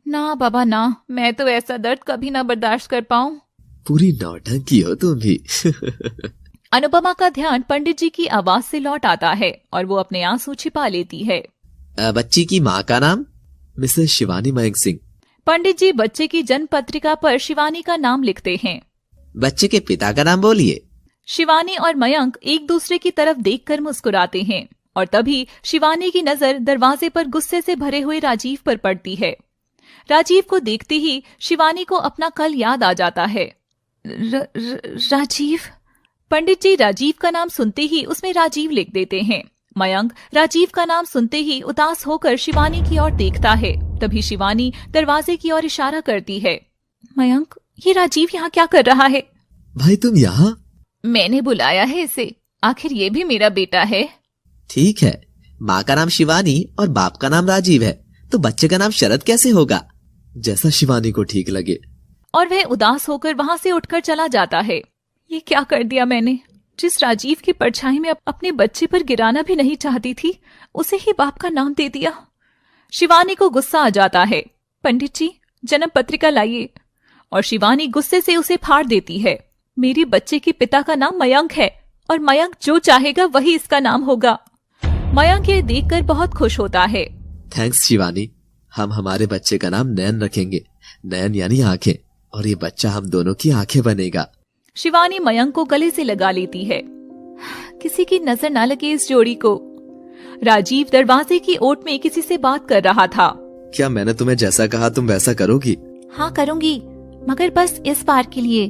ना बाबा ना, मैं तो ऐसा दर्द कभी ना बर्दाश्त कर पाऊं। पूरी नौटंकी हो तुम भी। अनुपमा का ध्यान पंडित जी की आवाज से लौट आता है और वो अपने आंसू छिपा लेती है। बच्ची की माँ का नाम? मिसेस शिवानी मयंक सिंह। पंडित जी बच्चे की जन्म पत्रिका पर शिवानी का नाम लिखते हैं। बच्चे के पिता का नाम बोलिए। शिवानी और मयंक एक दूसरे की तरफ देखकर मुस्कुराते हैं और तभी शिवानी की नजर दरवाजे पर गुस्से से भरे हुए राजीव पर पड़ती है। राजीव को देखते ही शिवानी को अपना कल याद आ जाता है। राजीव? पंडित जी राजीव का नाम सुनते ही उसमें राजीव लिख देते हैं। मयंक राजीव का नाम सुनते ही उदास होकर शिवानी की ओर देखता है। तभी शिवानी दरवाजे की ओर इशारा करती है। मयंक, ये राजीव यहाँ क्या कर रहा है? भाई तुम यहाँ? मैंने बुलाया है इसे, आखिर ये भी मेरा बेटा है। ठीक है, माँ का नाम शिवानी और बाप का नाम राजीव है, तो बच्चे का नाम शरद कैसे होगा? जैसा शिवानी को ठीक लगे। और वह उदास होकर वहां से उठकर चला जाता है। ये क्या कर दिया मैंने? जिस राजीव की परछाई में अपने बच्चे पर गिराना भी नहीं चाहती थी, उसे ही बाप का नाम दे दिया। शिवानी को गुस्सा आ जाता है। पंडित जी, जन्म पत्रिका लाइए। और शिवानी गुस्से से उसे फाड़ देती है। मेरे बच्चे के पिता का नाम मयंक है और मयंक जो चाहेगा वही इसका नाम होगा। मयंक ये देखकर बहुत खुश होता है। थैंक्स शिवानी, हम हमारे बच्चे का नाम नयन रखेंगे। नयन यानी आंखें, और ये बच्चा हम दोनों की आंखें बनेगा। शिवानी मयंक को गले से लगा लेती है। किसी की नजर ना लगे इस जोड़ी को। राजीव दरवाजे की ओट में किसी से बात कर रहा था। क्या मैंने तुम्हें जैसा कहा तुम वैसा करोगी? हाँ करूंगी, मगर बस इस बार के लिए।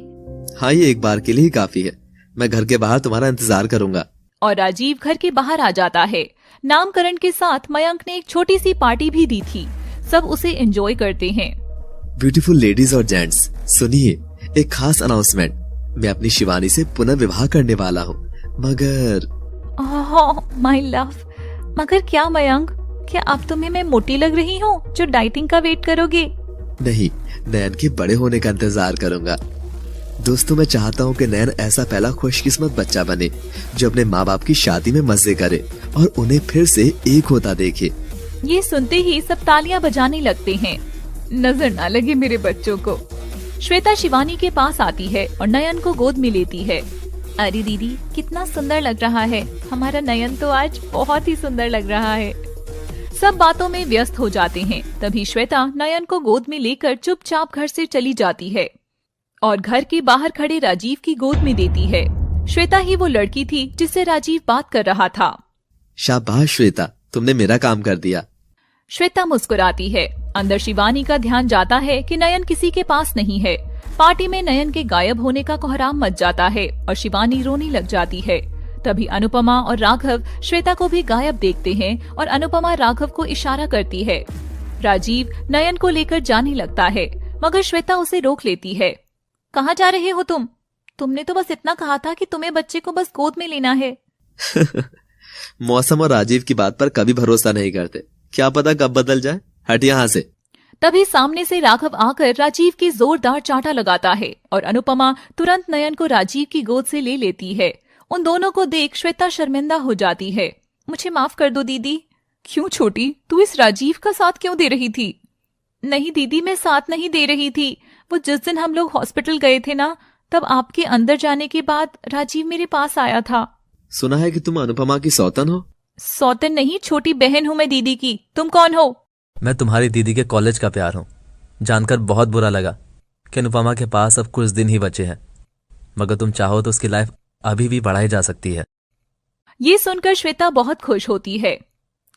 हाँ, ये एक बार के लिए ही काफी है। मैं घर के बाहर तुम्हारा इंतजार करूंगा। और राजीव घर के बाहर आ जाता है। नामकरण के साथ मयंक ने एक छोटी सी पार्टी भी दी थी। सब उसे एंजॉय करते हैं। ब्यूटीफुल लेडीज और जेंट्स, सुनिए एक खास अनाउंसमेंट। मैं अपनी शिवानी से पुनः विवाह करने वाला हूँ, मगर माय लव, मगर क्या मयंक, क्या अब तुम्हें मैं मोटी लग रही हूँ जो डाइटिंग का वेट करोगे? नहीं, नयन के बड़े होने का इंतजार करूंगा। दोस्तों, मैं चाहता हूँ कि नयन ऐसा पहला खुशकिस्मत बच्चा बने जो अपने माँ बाप की शादी में मजे करे और उन्हें फिर से एक होता देखे। ये सुनते ही सब तालियां बजाने लगते हैं। नजर ना लगे मेरे बच्चों को। श्वेता शिवानी के पास आती है और नयन को गोद में लेती है। अरे दीदी, कितना सुंदर लग रहा है। हमारा नयन तो आज बहुत ही सुंदर लग रहा है। सब बातों में व्यस्त हो जाते हैं। तभी श्वेता नयन को गोद में लेकर चुपचाप घर से चली जाती है और घर के बाहर खड़े राजीव की गोद में देती है। श्वेता ही वो लड़की थी जिससे राजीव बात कर रहा था। शाबाश श्वेता, तुमने मेरा काम कर दिया। श्वेता मुस्कुराती है। अंदर शिवानी का ध्यान जाता है कि नयन किसी के पास नहीं है। पार्टी में नयन के गायब होने का कोहराम मच जाता है और शिवानी रोने लग जाती है। तभी अनुपमा और राघव श्वेता को भी गायब देखते हैं और अनुपमा राघव को इशारा करती है। राजीव नयन को लेकर जाने लगता है, मगर श्वेता उसे रोक लेती है। कहाँ जा रहे हो तुम? तुमने तो बस इतना कहा था कि तुम्हें बच्चे को बस गोद में लेना है। मौसम और राजीव की बात पर कभी भरोसा नहीं करते, क्या पता कब बदल जाए। हट यहाँ से। तभी सामने से राघव आकर राजीव की जोरदार चांटा लगाता है और अनुपमा तुरंत नयन को राजीव की गोद से ले लेती है। उन दोनों को देख श्वेता शर्मिंदा हो जाती है। मुझे माफ कर दो दीदी। क्यों छोटी, तू इस राजीव का साथ क्यों दे रही थी? नहीं दीदी, मैं साथ नहीं दे रही थी। वो जिस दिन हम लोग हॉस्पिटल गए थे ना, तब आपके अंदर जाने के बाद राजीव मेरे पास आया था। सुना है कि तुम अनुपमा की सौतन हो। सौतन नहीं, छोटी बहन हूँ मैं दीदी की। तुम कौन हो? मैं तुम्हारी दीदी के कॉलेज का प्यार हूँ। जानकर बहुत बुरा लगा कि अनुपमा के पास अब कुछ दिन ही बचे हैं, मगर तुम चाहो तो उसकी लाइफ अभी भी बढ़ाई जा सकती है। ये सुनकर श्वेता बहुत खुश होती है।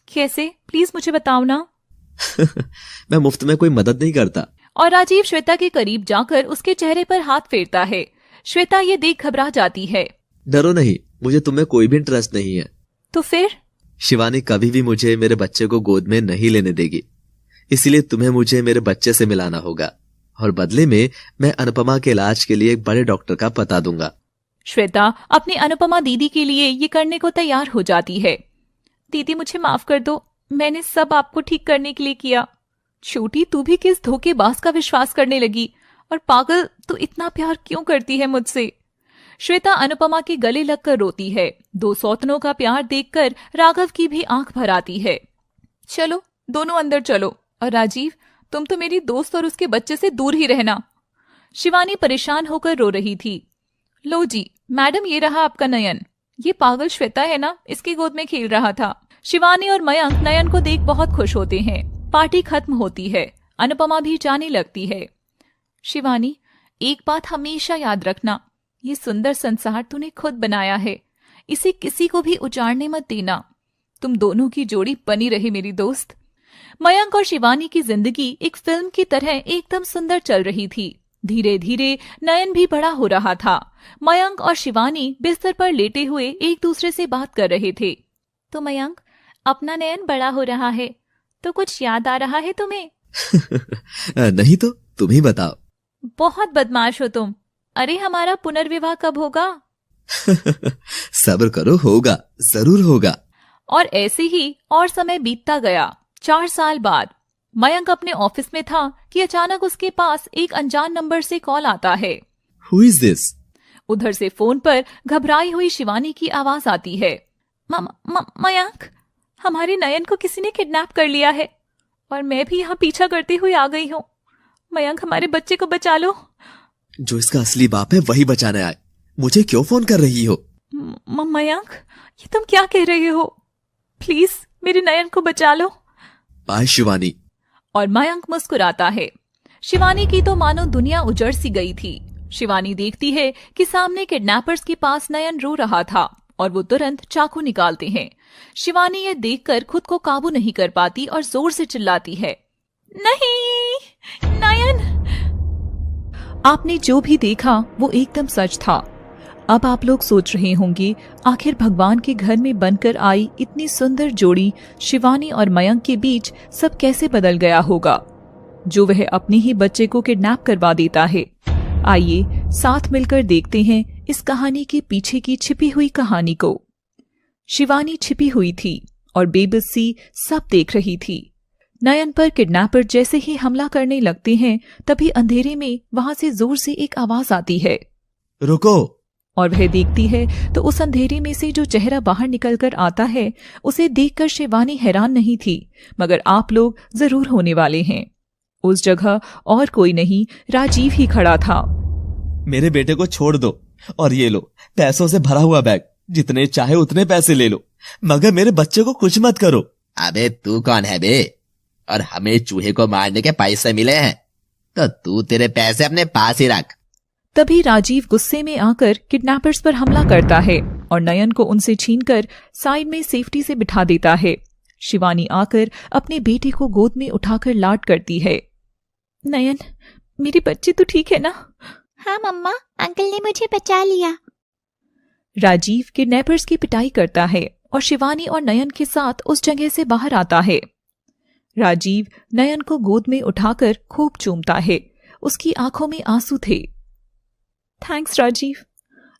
कैसे, प्लीज मुझे बताओ ना। मैं मुफ्त में कोई मदद नहीं करता। और राजीव श्वेता के करीब जाकर उसके चेहरे पर हाथ फेरता है। श्वेता ये देख घबरा जाती है। डरो नहीं, मुझे तुम्हें कोई भी इंटरेस्ट नहीं है। तो फिर? शिवानी कभी भी मुझे मेरे बच्चे को गोद में नहीं लेने देगी, इसलिए तुम्हें मुझे मेरे बच्चे से मिलाना होगा और बदले में मैं अनुपमा के इलाज के लिए एक बड़े डॉक्टर का पता दूंगा। श्वेता अपनी अनुपमा दीदी के लिए ये करने को तैयार हो जाती है। दीदी मुझे माफ कर दो, मैंने सब आपको ठीक करने के लिए किया। छोटी, तू भी किस धोखेबाज का विश्वास करने लगी? और पागल, तू इतना प्यार क्यों करती है मुझसे? श्वेता अनुपमा के गले लगकर रोती है। दो सौतनों का प्यार देखकर राघव की भी आंख भर आती है। चलो दोनों अंदर चलो, और राजीव तुम तो मेरी दोस्त और उसके बच्चे से दूर ही रहना। शिवानी परेशान होकर रो रही थी। लो जी मैडम, ये रहा आपका नयन। ये पागल श्वेता है ना, इसकी गोद में खेल रहा था। शिवानी और मयंक नयन को देख बहुत खुश होते हैं। पार्टी खत्म होती है। अनुपमा भी जाने लगती है। शिवानी, एक बात हमेशा याद रखना, ये सुंदर संसार तूने खुद बनाया है, इसे किसी को भी उजाड़ने मत देना। तुम दोनों की जोड़ी बनी रहे मेरी दोस्त। मयंक और शिवानी की जिंदगी एक फिल्म की तरह एकदम सुंदर चल रही थी। धीरे धीरे नयन भी बड़ा हो रहा था। मयंक और शिवानी बिस्तर पर लेटे हुए एक दूसरे से बात कर रहे थे। तो मयंक, अपना नयन बड़ा हो रहा है, तो कुछ याद आ रहा है तुम्हें? नहीं तो तुम ही बताओ। बहुत बदमाश हो तुम। अरे हमारा पुनर्विवाह कब होगा? सब्र करो, होगा, जरूर होगा। और ऐसे ही और समय बीतता गया। 4 साल बाद मयंक अपने ऑफिस में था कि अचानक उसके पास एक अनजान नंबर से कॉल आता है। Who is this? उधर से फोन पर घबराई हुई शिवानी की आवाज आती है। मयंक, हमारे नयन को किसी ने किडनैप कर लिया है और मैं भी यहाँ पीछा करती हुई आ गई हूँ। मयंक, हमारे बच्चे को बचा लो। जो इसका असली बाप है वही बचाने आए। मुझे क्यों फोन कर रही हो? मयंक, ये तुम क्या कह रहे हो? प्लीज मेरे नयन को बचा लो। बाय शिवानी। और मयंक मुस्कुराता है। शिवानी की तो मानो दुनिया उजड़ सी गई थी। शिवानी देखती है कि सामने किडनैपर्स के पास नयन रो रहा था और वो तुरंत चाकू निकालते हैं। शिवानी ये देखकर खुद को काबू नहीं कर पाती और जोर से चिल्लाती है, नहीं, नयन। आपने जो भी देखा वो एकदम सच था। अब आप लोग सोच रहे होंगे, आखिर भगवान के घर में बनकर आई इतनी सुंदर जोड़ी शिवानी और मयंक के बीच सब कैसे बदल गया होगा, जो वह अपने ही बच्चे को किडनैप करवा देता है। आइए साथ मिलकर देखते हैं इस कहानी के पीछे की छिपी हुई कहानी को। शिवानी छिपी हुई थी और बेबस सी सब देख रही थी। नयन पर किडनैपर जैसे ही हमला करने लगते हैं, तभी अंधेरे में वहां से जोर से एक आवाज आती है, रुको। और वह देखती है तो उस अंधेरे में से जो चेहरा बाहर निकलकर आता है, उसे देखकर शिवानी हैरान नहीं थी, मगर आप लोग जरूर होने वाले हैं। उस जगह और कोई नहीं, राजीव ही खड़ा था। मेरे बेटे को छोड़ दो और ये लो पैसों से भरा हुआ बैग, जितने चाहे उतने पैसे ले लो, मगर मेरे बच्चे को कुछ मत करो। अबे तू कौन है बे? और हमें चूहे को मारने के पैसे मिले हैं, तो तू तेरे पैसे अपने पास ही रख। तभी राजीव गुस्से में आकर किडनैपर्स पर हमला करता है और नयन को उनसे छीनकर साइड में सेफ्टी से बिठा देता है। शिवानी आकर अपने बेटे को गोद में उठाकर लाड करती है। नयन, मेरे बच्चे तो ठीक है ना? हाँ मम्मा, अंकल ने मुझे बचा लिया। राजीव किडनैपर्स की पिटाई करता है और शिवानी और नयन के साथ उस जगह से बाहर आता है। राजीव नयन को गोद में उठाकर खूब चूमता है। उसकी आंखों में आंसू थे। थैंक्स राजीव,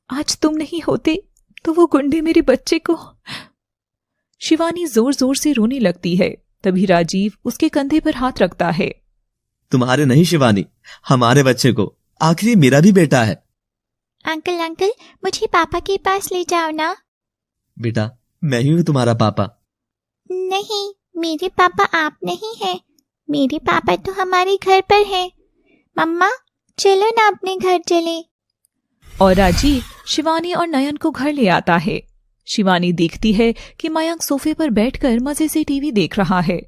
आज तुम नहीं होते तो वो गुंडे मेरे बच्चे को। शिवानी जोर जोर से रोने लगती है। तभी राजीव उसके कंधे पर हाथ रखता है। तुम्हारे नहीं शिवानी, हमारे बच्चे को, आखिर मेरा भी बेटा है। अंकल अंकल, मुझे पापा के पास ले जाओ ना। बेटा, मैं ही हूँ तुम्हारा पापा। नहीं, मेरे पापा आप नहीं हैं। मेरे पापा तो हमारे घर पर हैं। मम्मा चलो ना अपने घर चले। और राजीव शिवानी और नयन को घर ले आता है। शिवानी देखती है कि मयंक सोफे पर बैठकर मजे से टीवी देख रहा है।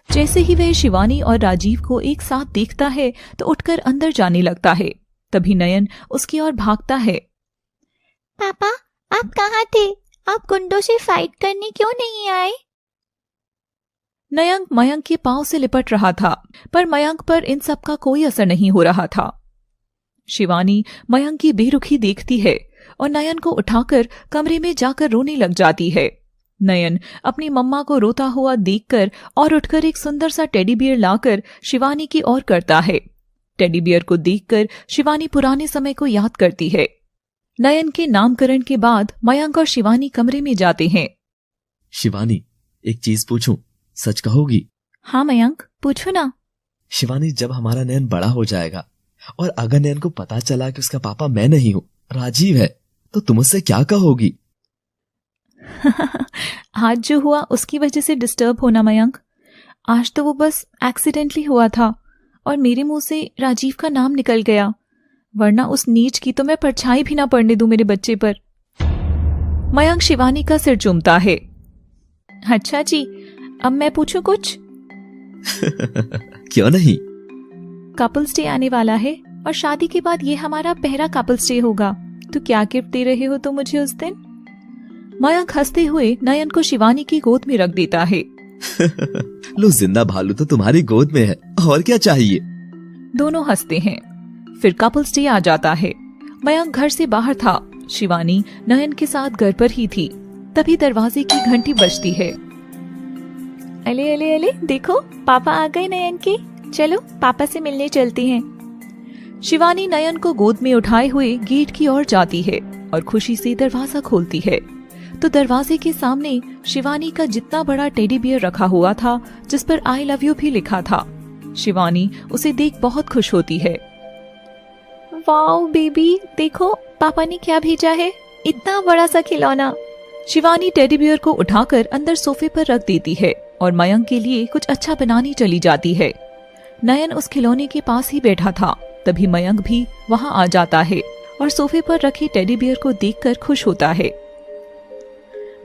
जैसे ही वह शिवानी और राजीव को एक साथ देखता है तो उठकर अंदर जाने लगता है। तभी नयन उसकी ओर भागता है। पापा, आप कहाँ थे? आप गुंडों से फाइट करने क्यों नहीं आए? नयन मयंक के पांव से लिपट रहा था, पर मयंक पर इन सब का कोई असर नहीं हो रहा था। शिवानी मयंक की बेरुखी देखती है और नयन को उठाकर कमरे में जाकर रोने लग जाती है। नयन अपनी मम्मा को रोता हुआ देखकर और उठकर एक सुंदर सा टेडी बियर लाकर शिवानी की ओर करता है। टेडी बियर को देखकर शिवानी पुराने समय को याद करती है। नयन के नामकरण के बाद मयंक और शिवानी कमरे में जाते हैं। शिवानी, एक चीज पूछूं, सच कहोगी? हाँ मयंक, पूछो ना। शिवानी, जब हमारा नयन बड़ा हो जाएगा और अगर नयन को पता चला कि उसका पापा मैं नहीं हूँ, राजीव है, तो तुम उससे क्या कहोगी? आज जो हुआ उसकी वजह से डिस्टर्ब होना मयंक। आज तो वो बस एक्सीडेंटली हुआ था और मेरे मुंह से राजीव का नाम निकल गया, वरना उस नीच की तो मैं परछाई भी ना पड़ने दूं मेरे बच्चे पर। मयंक शिवानी का सिर चूमता है। अच्छा जी, अब मैं पूछूं कुछ? क्यों नहीं? कपल्स डे आने वाला है और शादी के बाद ये हमारा पहला कपल्स डे होगा, तो क्या गिफ्ट दे रहे हो तुम मुझे उस दिन? मयंक हंसते हुए नयन को शिवानी की गोद में रख देता है। लो, जिंदा भालू तो तुम्हारी गोद में है, और क्या चाहिए? दोनों हंसते हैं। फिर कपल्स डे आ जाता है। मयंक घर से बाहर था। शिवानी नयन के साथ घर पर ही थी। तभी दरवाजे की घंटी बजती है। अले अले अले, देखो पापा आ गए नयन के। चलो पापा से मिलने चलती हैं। शिवानी नयन को गोद में उठाए हुए गेट की ओर जाती है और खुशी से दरवाजा खोलती है तो दरवाजे के सामने शिवानी का जितना बड़ा टेडी बियर रखा हुआ था, जिस पर आई लव यू भी लिखा था। शिवानी उसे देख बहुत खुश होती है। वाओ बेबी, देखो पापा ने क्या भेजा है, इतना बड़ा सा खिलौना। शिवानी टेडी बियर को उठाकर अंदर सोफे पर रख देती है और मयंक के लिए कुछ अच्छा बनाने चली जाती है। नयन उस खिलौने के पास ही बैठा था, तभी मयंक भी वहां आ जाता है और सोफे पर रखे टेडी बियर को देखकर खुश होता है।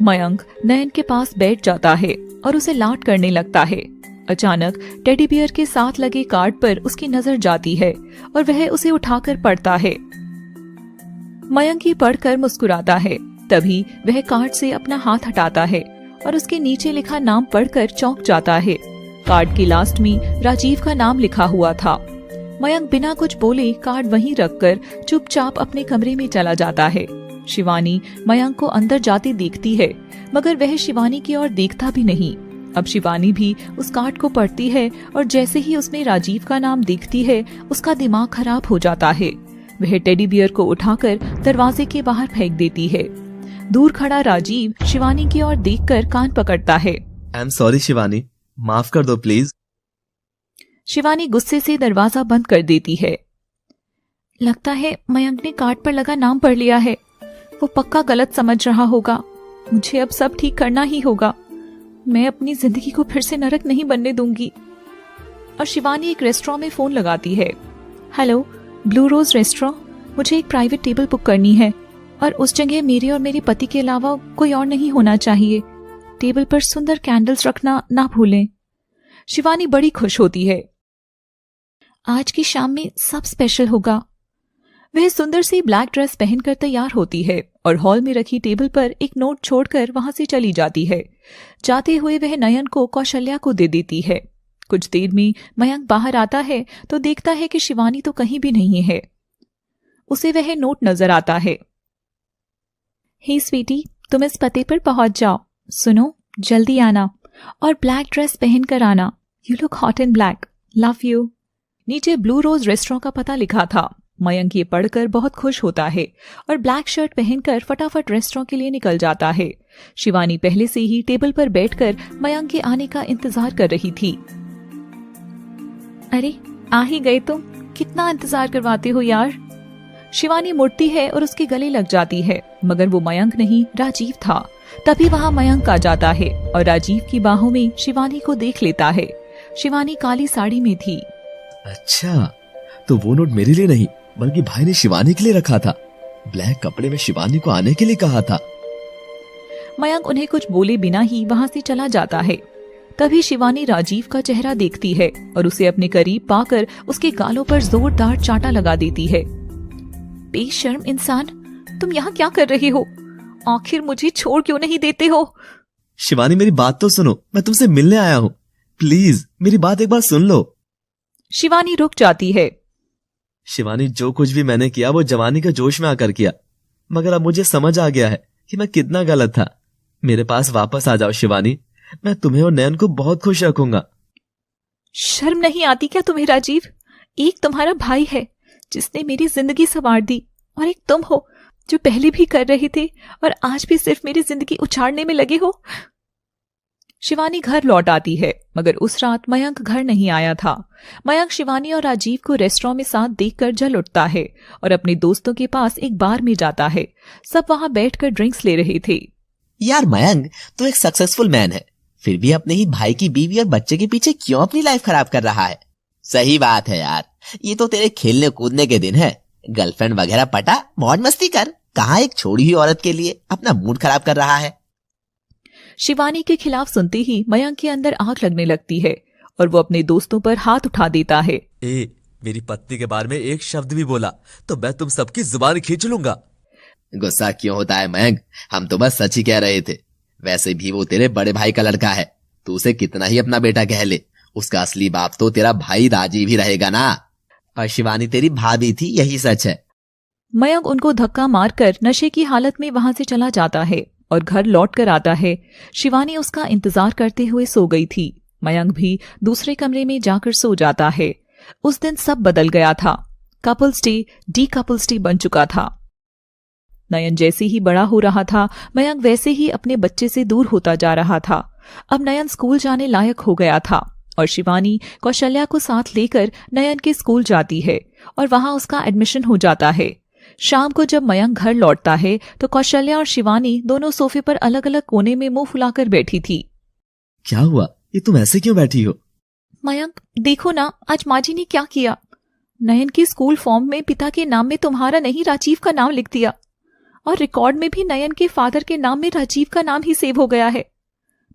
मयंक नयन के पास बैठ जाता है और उसे लाड करने लगता है। अचानक टेडी बियर के साथ लगे कार्ड पर उसकी नजर जाती है और वह उसे उठाकर पढ़ता है। मयंक ये पढ़कर मुस्कुराता है। तभी वह कार्ड से अपना हाथ हटाता है और उसके नीचे लिखा नाम पढ़कर चौंक जाता है। कार्ड की लास्ट में राजीव का नाम लिखा हुआ था। मयंक बिना कुछ बोले कार्ड वहीं रखकर चुपचाप अपने कमरे में चला जाता है। शिवानी मयंक को अंदर जाते देखती है, मगर वह शिवानी की ओर देखता भी नहीं। अब शिवानी भी उस कार्ड को पढ़ती है और जैसे ही उसमें राजीव का नाम देखती है, उसका दिमाग खराब हो जाता है। वह टेडी बियर को उठाकर दरवाजे के बाहर फेंक देती है। दूर खड़ा राजीव शिवानी की ओर देखकर कान पकड़ता है। आई एम सॉरी शिवानी, माफ कर दो प्लीज। शिवानी गुस्से से दरवाजा बंद कर देती है। लगता है मयंक ने कार्ड पर लगा नाम पढ़ लिया है। वो पक्का गलत समझ रहा होगा। मुझे अब सब ठीक करना ही होगा। मैं अपनी जिंदगी को फिर से नरक नहीं बनने दूंगी। और शिवानी एक रेस्टोरेंट में फोन लगाती है। Hello, Blue Rose restaurant. मुझे एक प्राइवेट टेबल बुक करनी है और उस जगह मेरे और मेरे पति के अलावा कोई और नहीं होना चाहिए। टेबल पर सुंदर कैंडल्स रखना ना भूलें। शिवानी बड़ी खुश होती है। आज की शाम में सब स्पेशल होगा। वह सुंदर सी ब्लैक ड्रेस पहनकर तैयार होती है और हॉल में रखी टेबल पर एक नोट छोड़कर वहां से चली जाती है। जाते हुए वह नयन को कौशल्या को दे देती है। कुछ देर में मयंक बाहर आता है तो देखता है कि शिवानी तो कहीं भी नहीं है। उसे वह नोट नजर आता है। हे स्वीटी, तुम इस पते पर पहुंच जाओ। सुनो, जल्दी आना और ब्लैक ड्रेस पहन कर आना। You look hot in black. Love you. नीचे ब्लू रोज रेस्टोरेंट का पता लिखा था। मयंक ये पढ़कर बहुत खुश होता है और ब्लैक शर्ट पहनकर फटाफट रेस्टोरेंट के लिए निकल जाता है। शिवानी पहले से ही टेबल पर बैठकर मयंक के आने का इंतजार कर रही थी। अरे, आ ही गए तुम। कितना इंतजार करवाते हो यार। शिवानी मुड़ती है और उसके गले लग जाती है, मगर वो मयंक नहीं राजीव था। तभी वहां मयंक आ जाता है और राजीव की बाहों में शिवानी को देख लेता है। शिवानी काली साड़ी में थी। अच्छा, तो वो नोट मेरे लिए नहीं बल्कि भाई ने शिवानी के लिए रखा था। ब्लैक कपड़े में शिवानी को आने के लिए कहा था। मयंक उन्हें कुछ बोले बिना ही वहां से चला जाता है। तभी शिवानी राजीव का चेहरा देखती है और उसे अपने करीब पाकर उसके गालों पर जोरदार चांटा लगा देती है। बेशर्म इंसान, तुम यहाँ क्या कर रहे हो? आखिर मुझे छोड़ क्यों नहीं देते हो? शिवानी, मेरी बात तो सुनो, मैं तुमसे मिलने आया हूँ। प्लीज मेरी बात एक बार सुन लो। शिवानी रुक जाती है। शिवानी, जो कुछ भी मैंने किया वो जवानी के जोश में आकर किया, मगर अब मुझे समझ आ गया है कि मैं कितना गलत था। मेरे पास वापस आ जाओ शिवानी, मैं तुम्हें और नयन को बहुत खुश रखूंगा। शर्म नहीं आती क्या तुम्हें राजीव? एक तुम्हारा भाई है जिसने मेरी जिंदगी संवार दी, और एक तुम हो जो पहले भी कर रहे थे और आज भी सिर्फ मेरी जिंदगी उछाड़ने में लगे हो। शिवानी घर लौट आती है, मगर उस रात मयंक घर नहीं आया था। मयंक शिवानी और राजीव को रेस्टोरेंट में साथ देखकर जल उठता है और अपने दोस्तों के पास एक बार में जाता है। सब वहां बैठकर ड्रिंक्स ले रहे थे। यार मयंक, तू एक सक्सेसफुल मैन है, फिर भी अपने ही भाई की बीवी और बच्चे के पीछे क्यों अपनी लाइफ खराब कर रहा है? सही बात है यार, ये तो तेरे खेलने कूदने के दिन है। गर्लफ्रेंड वगैरह पटा, मौज मस्ती कर। कहाँ एक छोड़ी हुई औरत के लिए अपना मूड खराब कर रहा है? शिवानी के खिलाफ सुनते ही मयंक के अंदर आग लगने लगती है और वो अपने दोस्तों पर हाथ उठा देता है। मेरी पत्नी के बारे में एक शब्द भी बोला तो मैं तुम सबकी जुबान खींच लूंगा। गुस्सा क्यों होता है मयंक? हम तो बस सच ही कह रहे थे। वैसे भी वो तेरे बड़े भाई का लड़का है, तू उसे कितना ही अपना बेटा कह ले, उसका असली बाप तो तेरा भाई राजीव ही रहेगा ना। और शिवानी तेरी भाभी थी, यही सच है। मयंक उनको धक्का मारकर नशे की हालत में वहां से चला जाता है और घर लौट कर आता है। शिवानी उसका इंतजार करते हुए सो गई थी। मयंक भी दूसरे कमरे में जाकर सो जाता है। उस दिन सब बदल गया था। Couples day D couples day बन चुका था। नयन जैसे ही बड़ा हो रहा था, मयंक वैसे ही अपने बच्चे से दूर होता जा रहा था। अब नयन स्कूल जाने लायक हो गया था और शिवानी कौशल्या को साथ लेकर नयन के स्कूल जाती है और वहां उसका एडमिशन हो जाता है। शाम को जब मयंक घर लौटता है तो कौशल्या और शिवानी दोनों सोफे पर अलग अलग कोने में मुंह फुलाकर बैठी थी। क्या हुआ, ये तुम ऐसे क्यों बैठी हो? मयंक देखो ना, आज माँ जी ने क्या किया। नयन की स्कूल फॉर्म में पिता के नाम में तुम्हारा नहीं राजीव का नाम लिख दिया और रिकॉर्ड में भी नयन के फादर के नाम में राजीव का नाम ही सेव हो गया है।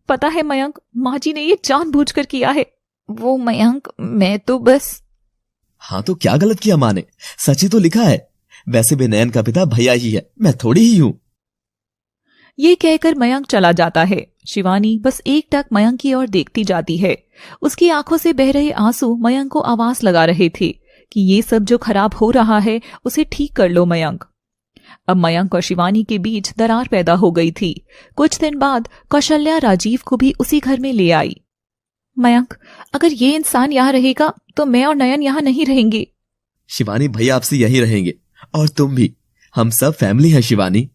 पता है मयंक, माँ जी ने ये जानबूझकर किया है। वो मयंक, मैं तो बस। हाँ तो क्या गलत किया माँ ने? सच ही तो लिखा है। वैसे भी नयन का पिता भैया ही है, मैं थोड़ी ही हूं। ये कहकर मयंक चला जाता है। शिवानी बस एकटक मयंक की ओर देखती जाती है। उसकी आंखों से बह रहे आंसू मयंक को आवाज लगा रहे थे कि ये सब जो खराब हो रहा है उसे ठीक कर लो मयंक। अब मयंक और शिवानी के बीच दरार पैदा हो गई थी। कुछ दिन बाद कौशल्या राजीव को भी उसी घर में ले आई। मयंक, अगर ये इंसान यहाँ रहेगा तो मैं और नयन यहाँ नहीं रहेंगे। शिवानी भैया आपसे यहीं रहेंगे और तुम भी, हम सब फैमिली है शिवानी।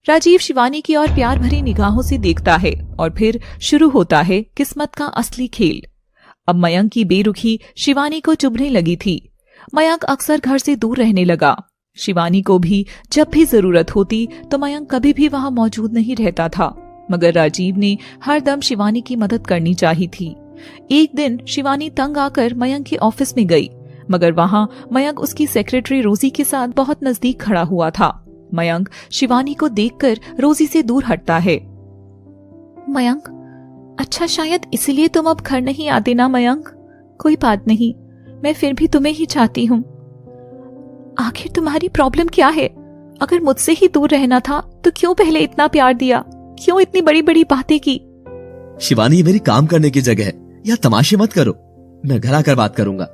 राजीव शिवानी की ओर प्यार भरी निगाहों से देखता है और फिर शुरू होता है किस्मत का असली खेल। अब मयंक की बेरुखी शिवानी को चुभने लगी थी। मयंक अक्सर घर से दूर रहने लगा। शिवानी को भी जब भी जरूरत होती तो मयंक कभी भी वहां मौजूद नहीं रहता था, मगर राजीव ने हर दम शिवानी की मदद करनी चाहिए थी। एक दिन शिवानी तंग आकर मयंक के ऑफिस में गई, मगर वहां मयंक उसकी सेक्रेटरी रोजी के साथ बहुत नजदीक खड़ा हुआ था। मयंक शिवानी को देखकर रोजी से दूर हटता है। मयंक, अच्छा शायद इसलिए तुम अब घर नहीं आते ना मयंक। कोई बात नहीं, मैं फिर भी तुम्हें ही चाहती हूँ। आखिर तुम्हारी प्रॉब्लम क्या है? अगर मुझसे ही दूर रहना था तो क्यों पहले इतना प्यार दिया? क्यों इतनी बड़ी बड़ी बातें की? शिवानी ये मेरी काम करने की जगह है, या तमाशे मत करो। मैं घर आकर बात करूंगा।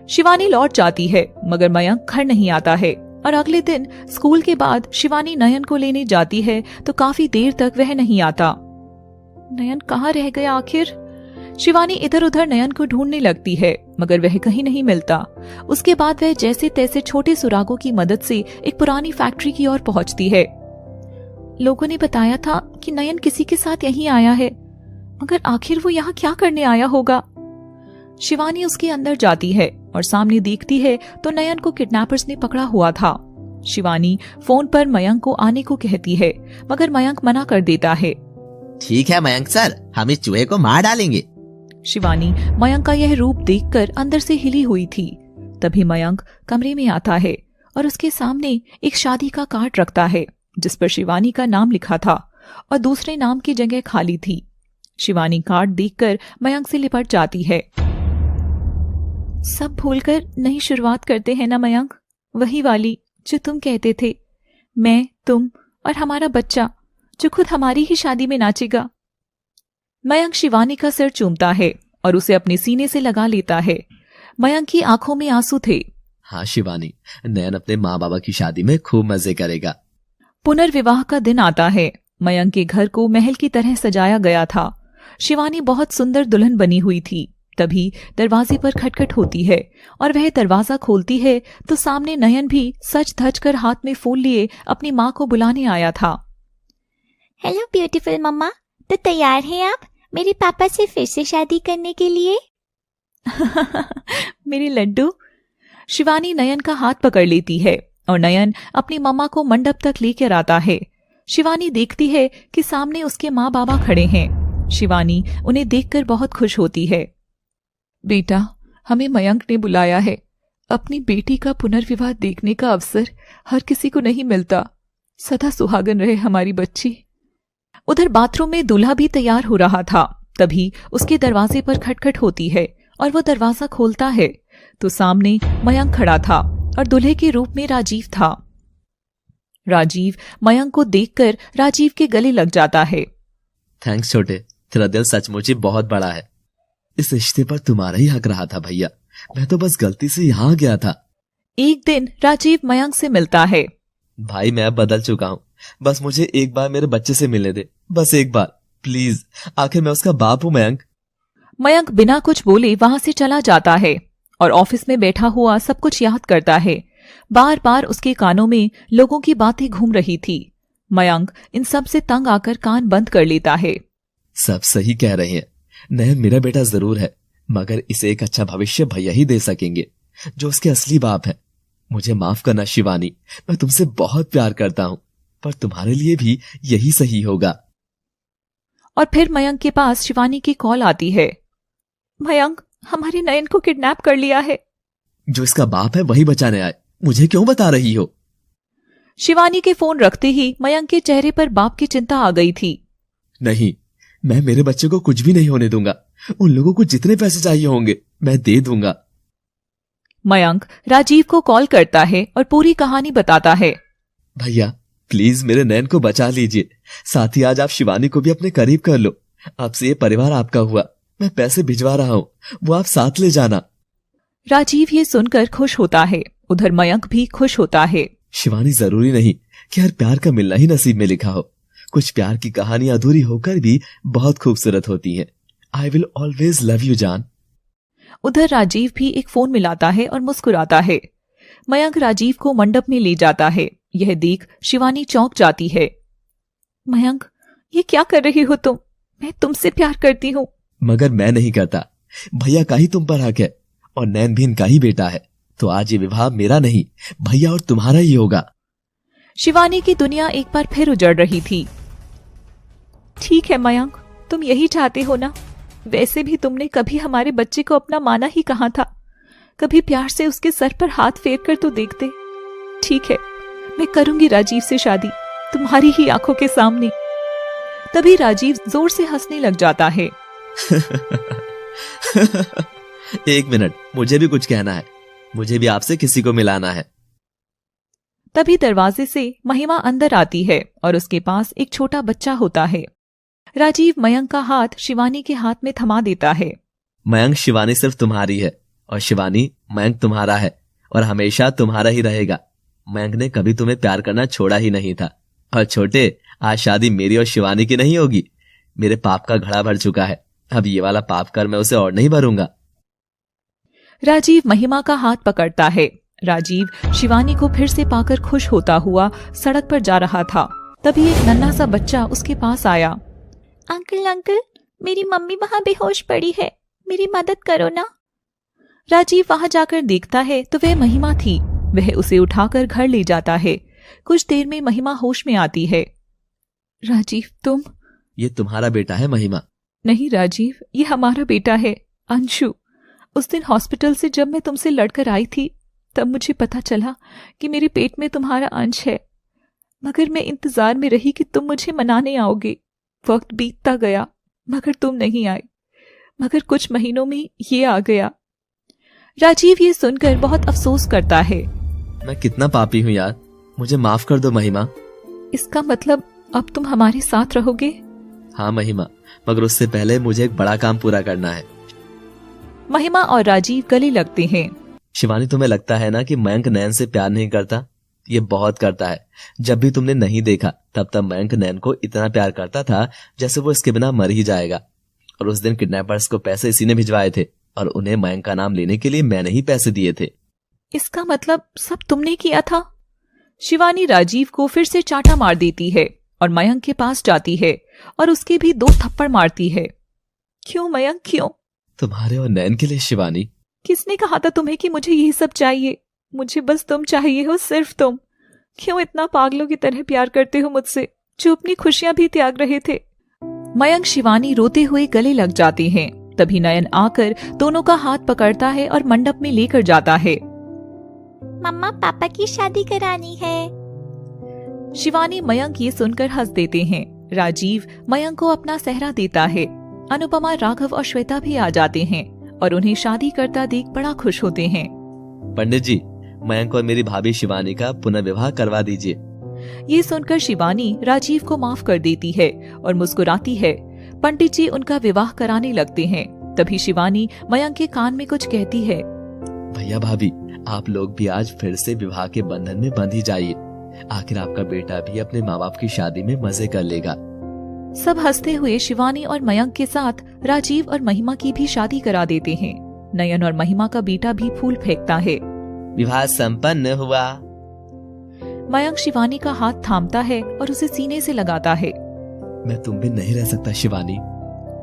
शिवानी लौट जाती है, मगर मयंक घर नहीं आता है और अगले दिन स्कूल के बाद शिवानी नयन को लेने जाती है तो काफी देर तक वह नहीं आता। नयन कहाँ रह गया आखिर? शिवानी इधर उधर नयन को ढूंढने लगती है, मगर वह कहीं नहीं मिलता। उसके बाद वह जैसे तैसे छोटे सुरागों की मदद से एक पुरानी फैक्ट्री की ओर पहुंचती है। लोगों ने बताया था कि नयन किसी के साथ यहीं आया है, मगर आखिर वो यहाँ क्या करने आया होगा? शिवानी उसके अंदर जाती है और सामने देखती है तो नयन को किडनैपर्स ने पकड़ा हुआ था। शिवानी फोन पर मयंक को आने को कहती है, मगर मयंक मना कर देता है। ठीक है मयंक सर, हम इस चूहे को मार डालेंगे। शिवानी मयंक का यह रूप देखकर अंदर से हिली हुई थी। तभी मयंक कमरे में आता है और उसके सामने एक शादी का कार्ड रखता है जिस पर शिवानी का नाम लिखा था और दूसरे नाम की जगह खाली थी। शिवानी कार्ड देखकर मयंक से लिपट जाती है। सब भूलकर नई शुरुआत करते हैं ना मयंक, वही वाली जो तुम कहते थे। मैं, तुम और हमारा बच्चा जो खुद हमारी ही शादी में नाचेगा। मयंक शिवानी का सिर चूमता है और उसे अपने सीने से लगा लेता है। मयंक की आंखों में आंसू थे। हाँ शिवानी, नयन अपने माँ बाबा की शादी में खूब मजे करेगा। पुनर्विवाह का दिन आता है। मयंक के घर को महल की तरह सजाया गया था। शिवानी बहुत सुंदर दुल्हन बनी हुई थी। तभी दरवाजे पर खटखट होती है और वह दरवाजा खोलती है तो सामने नयन भी सज धज कर हाथ में फूल लिए अपनी माँ को बुलाने आया था। हेलो ब्यूटीफुल मम्मा, तो तैयार हैं आप मेरे पापा से फिर से शादी करने के लिए? मेरी लड्डू। शिवानी नयन का हाथ पकड़ लेती है और नयन अपनी मम्मा को मंडप तक लेकर आता है। शिवानी देखती है कि सामने उसके माँ बाबा खड़े हैं। शिवानी उन्हें देखकर बहुत खुश होती है। बेटा, हमें मयंक ने बुलाया है। अपनी बेटी का पुनर्विवाह देखने का अवसर हर किसी को नहीं मिलता। सदा सुहागन रहे हमारी बच्ची। उधर बाथरूम में दूल्हा भी तैयार हो रहा था। तभी उसके दरवाजे पर खटखट होती है और वो दरवाजा खोलता है तो सामने मयंक खड़ा था और दूल्हे के रूप में राजीव था। राजीव मयंक को देखकर राजीव के गले लग जाता है। थैंक्स छोटे, तेरा दिल सचमुच ही बहुत बड़ा है। इस रिश्ते पर तुम्हारा ही हक रहा था भैया, मैं तो बस गलती से यहाँ गया था। एक दिन राजीव मयंक से मिलता है। भाई मैं अब बदल चुका हूँ, बस मुझे एक बार मेरे बच्चे से मिलने दे, बस एक बार प्लीज। आखिर मैं उसका बाप हूँ मयंक। मयंक बिना कुछ बोले वहां से चला जाता है और ऑफिस में बैठा हुआ सब कुछ याद करता है। बार बार उसके कानों में लोगों की बातें घूम रही थी। मयंक इन सब से तंग आकर कान बंद कर लेता है। सब सही कह रहे हैं, नयन मेरा बेटा जरूर है, मगर इसे एक अच्छा भविष्य भैया ही दे सकेंगे जो उसके असली बाप है। मुझे माफ करना शिवानी, मैं तुमसे बहुत प्यार करता हूँ, पर तुम्हारे लिए भी यही सही होगा। और फिर मयंक के पास शिवानी की कॉल आती है। मयंक, हमारे नयन को किडनैप कर लिया है। जो इसका बाप है वही बचाने आए, मुझे क्यों बता रही हो? शिवानी के फोन रखते ही मयंक के चेहरे पर बाप की चिंता आ गई थी। नहीं, मैं मेरे बच्चे को कुछ भी नहीं होने दूंगा। उन लोगों को जितने पैसे चाहिए होंगे मैं दे दूंगा। मयंक राजीव को कॉल करता है और पूरी कहानी बताता है। भैया प्लीज मेरे नयन को बचा लीजिए, साथ ही आज आप शिवानी को भी अपने करीब कर लो। आपसे ये परिवार आपका हुआ, मैं पैसे भिजवा रहा हूँ, वो आप साथ ले जाना। राजीव ये सुनकर खुश होता है, उधर मयंक भी खुश होता है। शिवानी, जरूरी नहीं कि हर प्यार का मिलना ही नसीब में लिखा हो। कुछ प्यार की कहानी अधूरी होकर भी बहुत खूबसूरत होती है। I will always love you जान। उधर राजीव भी एक फोन मिलाता है और मुस्कुराता है। मयंक राजीव को मंडप में ले जाता है। यह देख शिवानी चौंक जाती है। मयंक, ये क्या कर रही हो तुम? मैं तुमसे प्यार करती हूँ। मगर मैं नहीं करता, भैया का ही तुम पर हक है, और नैन भी इनका ही बेटा है, तो आज ये विवाह मेरा नहीं भैया और तुम्हारा ही होगा। शिवानी की दुनिया एक बार फिर उजड़ रही थी। ठीक है मयंक, तुम यही चाहते हो ना? वैसे भी तुमने कभी हमारे बच्चे को अपना माना ही कहा था। कभी प्यार से उसके सर पर हाथ फेर कर तो देखते। ठीक है, मैं करूंगी राजीव से शादी, तुम्हारी ही आंखों के सामने। तभी राजीव जोर से हंसने लग जाता है। एक मिनट, मुझे भी कुछ कहना है। मुझे भी आपसे किसी को मिलाना है। तभी दरवाजे से महिमा अंदर आती है और उसके पास एक छोटा बच्चा होता है। राजीव मयंक का हाथ शिवानी के हाथ में थमा देता है। मयंक, शिवानी सिर्फ तुम्हारी है और शिवानी मयंक तुम्हारा है और हमेशा तुम्हारा ही रहेगा। मयंक ने कभी तुम्हें प्यार करना छोड़ा ही नहीं था। और छोटे, आज शादी मेरी और शिवानी की नहीं होगी। मेरे पाप का घड़ा भर चुका है, अब ये वाला पाप कर मैं उसे और नहीं भरूंगा। राजीव महिमा का हाथ पकड़ता है। राजीव शिवानी को फिर से पाकर खुश होता हुआ सड़क पर जा रहा था। तभी एक नन्हा सा बच्चा उसके पास आया। अंकल अंकल, मेरी मम्मी वहाँ बेहोश पड़ी है, मेरी मदद करो ना। राजीव वहां जाकर देखता है तो वह महिमा थी। वह उसे उठाकर घर ले जाता है। कुछ देर में महिमा होश में आती है। राजीव, तुम? ये तुम्हारा बेटा है महिमा? नहीं राजीव, ये हमारा बेटा है, अंशु। उस दिन हॉस्पिटल से जब मैं तुमसे लड़कर आई थी तब मुझे पता चला कि मेरे पेट में तुम्हारा अंश है, मगर मैं इंतजार में रही कि तुम मुझे मनाने आओगे। वक्त बीतता गया मगर तुम नहीं आए, मगर कुछ महीनों में ये आ गया। राजीव ये सुनकर बहुत अफसोस करता है। मैं कितना पापी हूँ यार, मुझे माफ कर दो महिमा। इसका मतलब अब तुम हमारे साथ रहोगे? हाँ महिमा, मगर उससे पहले मुझे एक बड़ा काम पूरा करना है। महिमा और राजीव गले लगते हैं। शिवानी, तुम्हें लगता है ना कि मयंक नैन से प्यार नहीं करता? ये बहुत करता है। जब भी तुमने नहीं देखा तब तब मयंक नैन को इतना प्यार करता था जैसे वो इसके बिना मर ही जाएगा। और उस दिन किडनैपर्स को पैसे इसी ने भिजवाए थे और उन्हें मयंक का नाम लेने के लिए मैंने ही पैसे दिए थे। इसका मतलब सब तुमने किया था? शिवानी राजीव को फिर से चाटा मार देती है और मयंक के पास जाती है और उसके भी 2 थप्पड़ मारती है। क्यों मयंक, क्यों? तुम्हारे और नैन के लिए शिवानी। किसने कहा था तुम्हें कि मुझे ये सब चाहिए? मुझे बस तुम चाहिए हो, सिर्फ तुम। क्यों इतना पागलों की तरह प्यार करते हो मुझसे, जो अपनी खुशियां भी त्याग रहे थे? मयंक शिवानी रोते हुए गले लग जाते हैं। तभी नयन आकर दोनों का हाथ पकड़ता है और मंडप में लेकर जाता है। मम्मा, पापा की शादी करानी है। शिवानी मयंक ये सुनकर हंस देते हैं। राजीव मयंक को अपना सेहरा देता है। अनुपमा, राघव और श्वेता भी आ जाते हैं और उन्हें शादी करता देख बड़ा खुश होते हैं। पंडित जी, मयंक और मेरी भाभी शिवानी का पुनर्विवाह करवा दीजिए। ये सुनकर शिवानी राजीव को माफ कर देती है और मुस्कुराती है। पंडित जी उनका विवाह कराने लगते हैं। तभी शिवानी मयंक के कान में कुछ कहती है। भैया भाभी, आप लोग भी आज फिर से विवाह के बंधन में बंध ही जाइए। आखिर आपका बेटा भी अपने माँ बाप की शादी में मजे कर लेगा। सब हंसते हुए शिवानी और मयंक के साथ राजीव और महिमा की भी शादी करा देते हैं। नयन और महिमा का बेटा भी फूल फेंकता है। विवाह संपन्न हुआ। मयंक शिवानी का हाथ थामता है और उसे सीने से लगाता है। मैं तुम भी नहीं रह सकता शिवानी।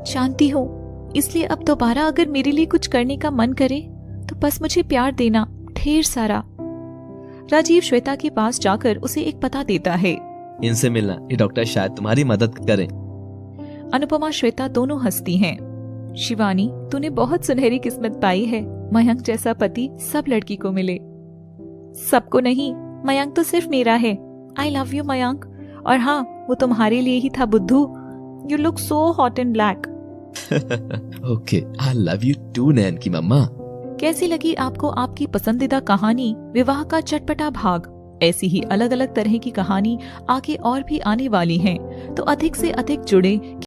जानती हूँ, इसलिए अब दोबारा अगर मेरे लिए कुछ करने का मन करे तो बस मुझे प्यार देना, ढेर सारा। राजीव श्वेता के पास जाकर उसे एक पता देता है। इनसे मिलना, ये डॉक्टर शायद तुम्हारी मदद करें। अनुपमा श्वेता दोनों हंसती हैं। शिवानी, तूने बहुत सुनहरी किस्मत पाई है। मयंक जैसा पति सब लड़की को मिले। सबको नहीं, मयंक तो सिर्फ मेरा है। I love you Mayank. और हाँ, वो तुम्हारे लिए ही था बुद्धू। You look so hot and black. Okay, I love you too Nain की मम्मा। कैसी लगी आपको आपकी पसंदीदा कहानी विवाह का चटपटा भाग? ऐसी ही अलग अलग तरह की कहानी आगे और भी आने वाली हैं, तो अधिक से अधिक जुड़े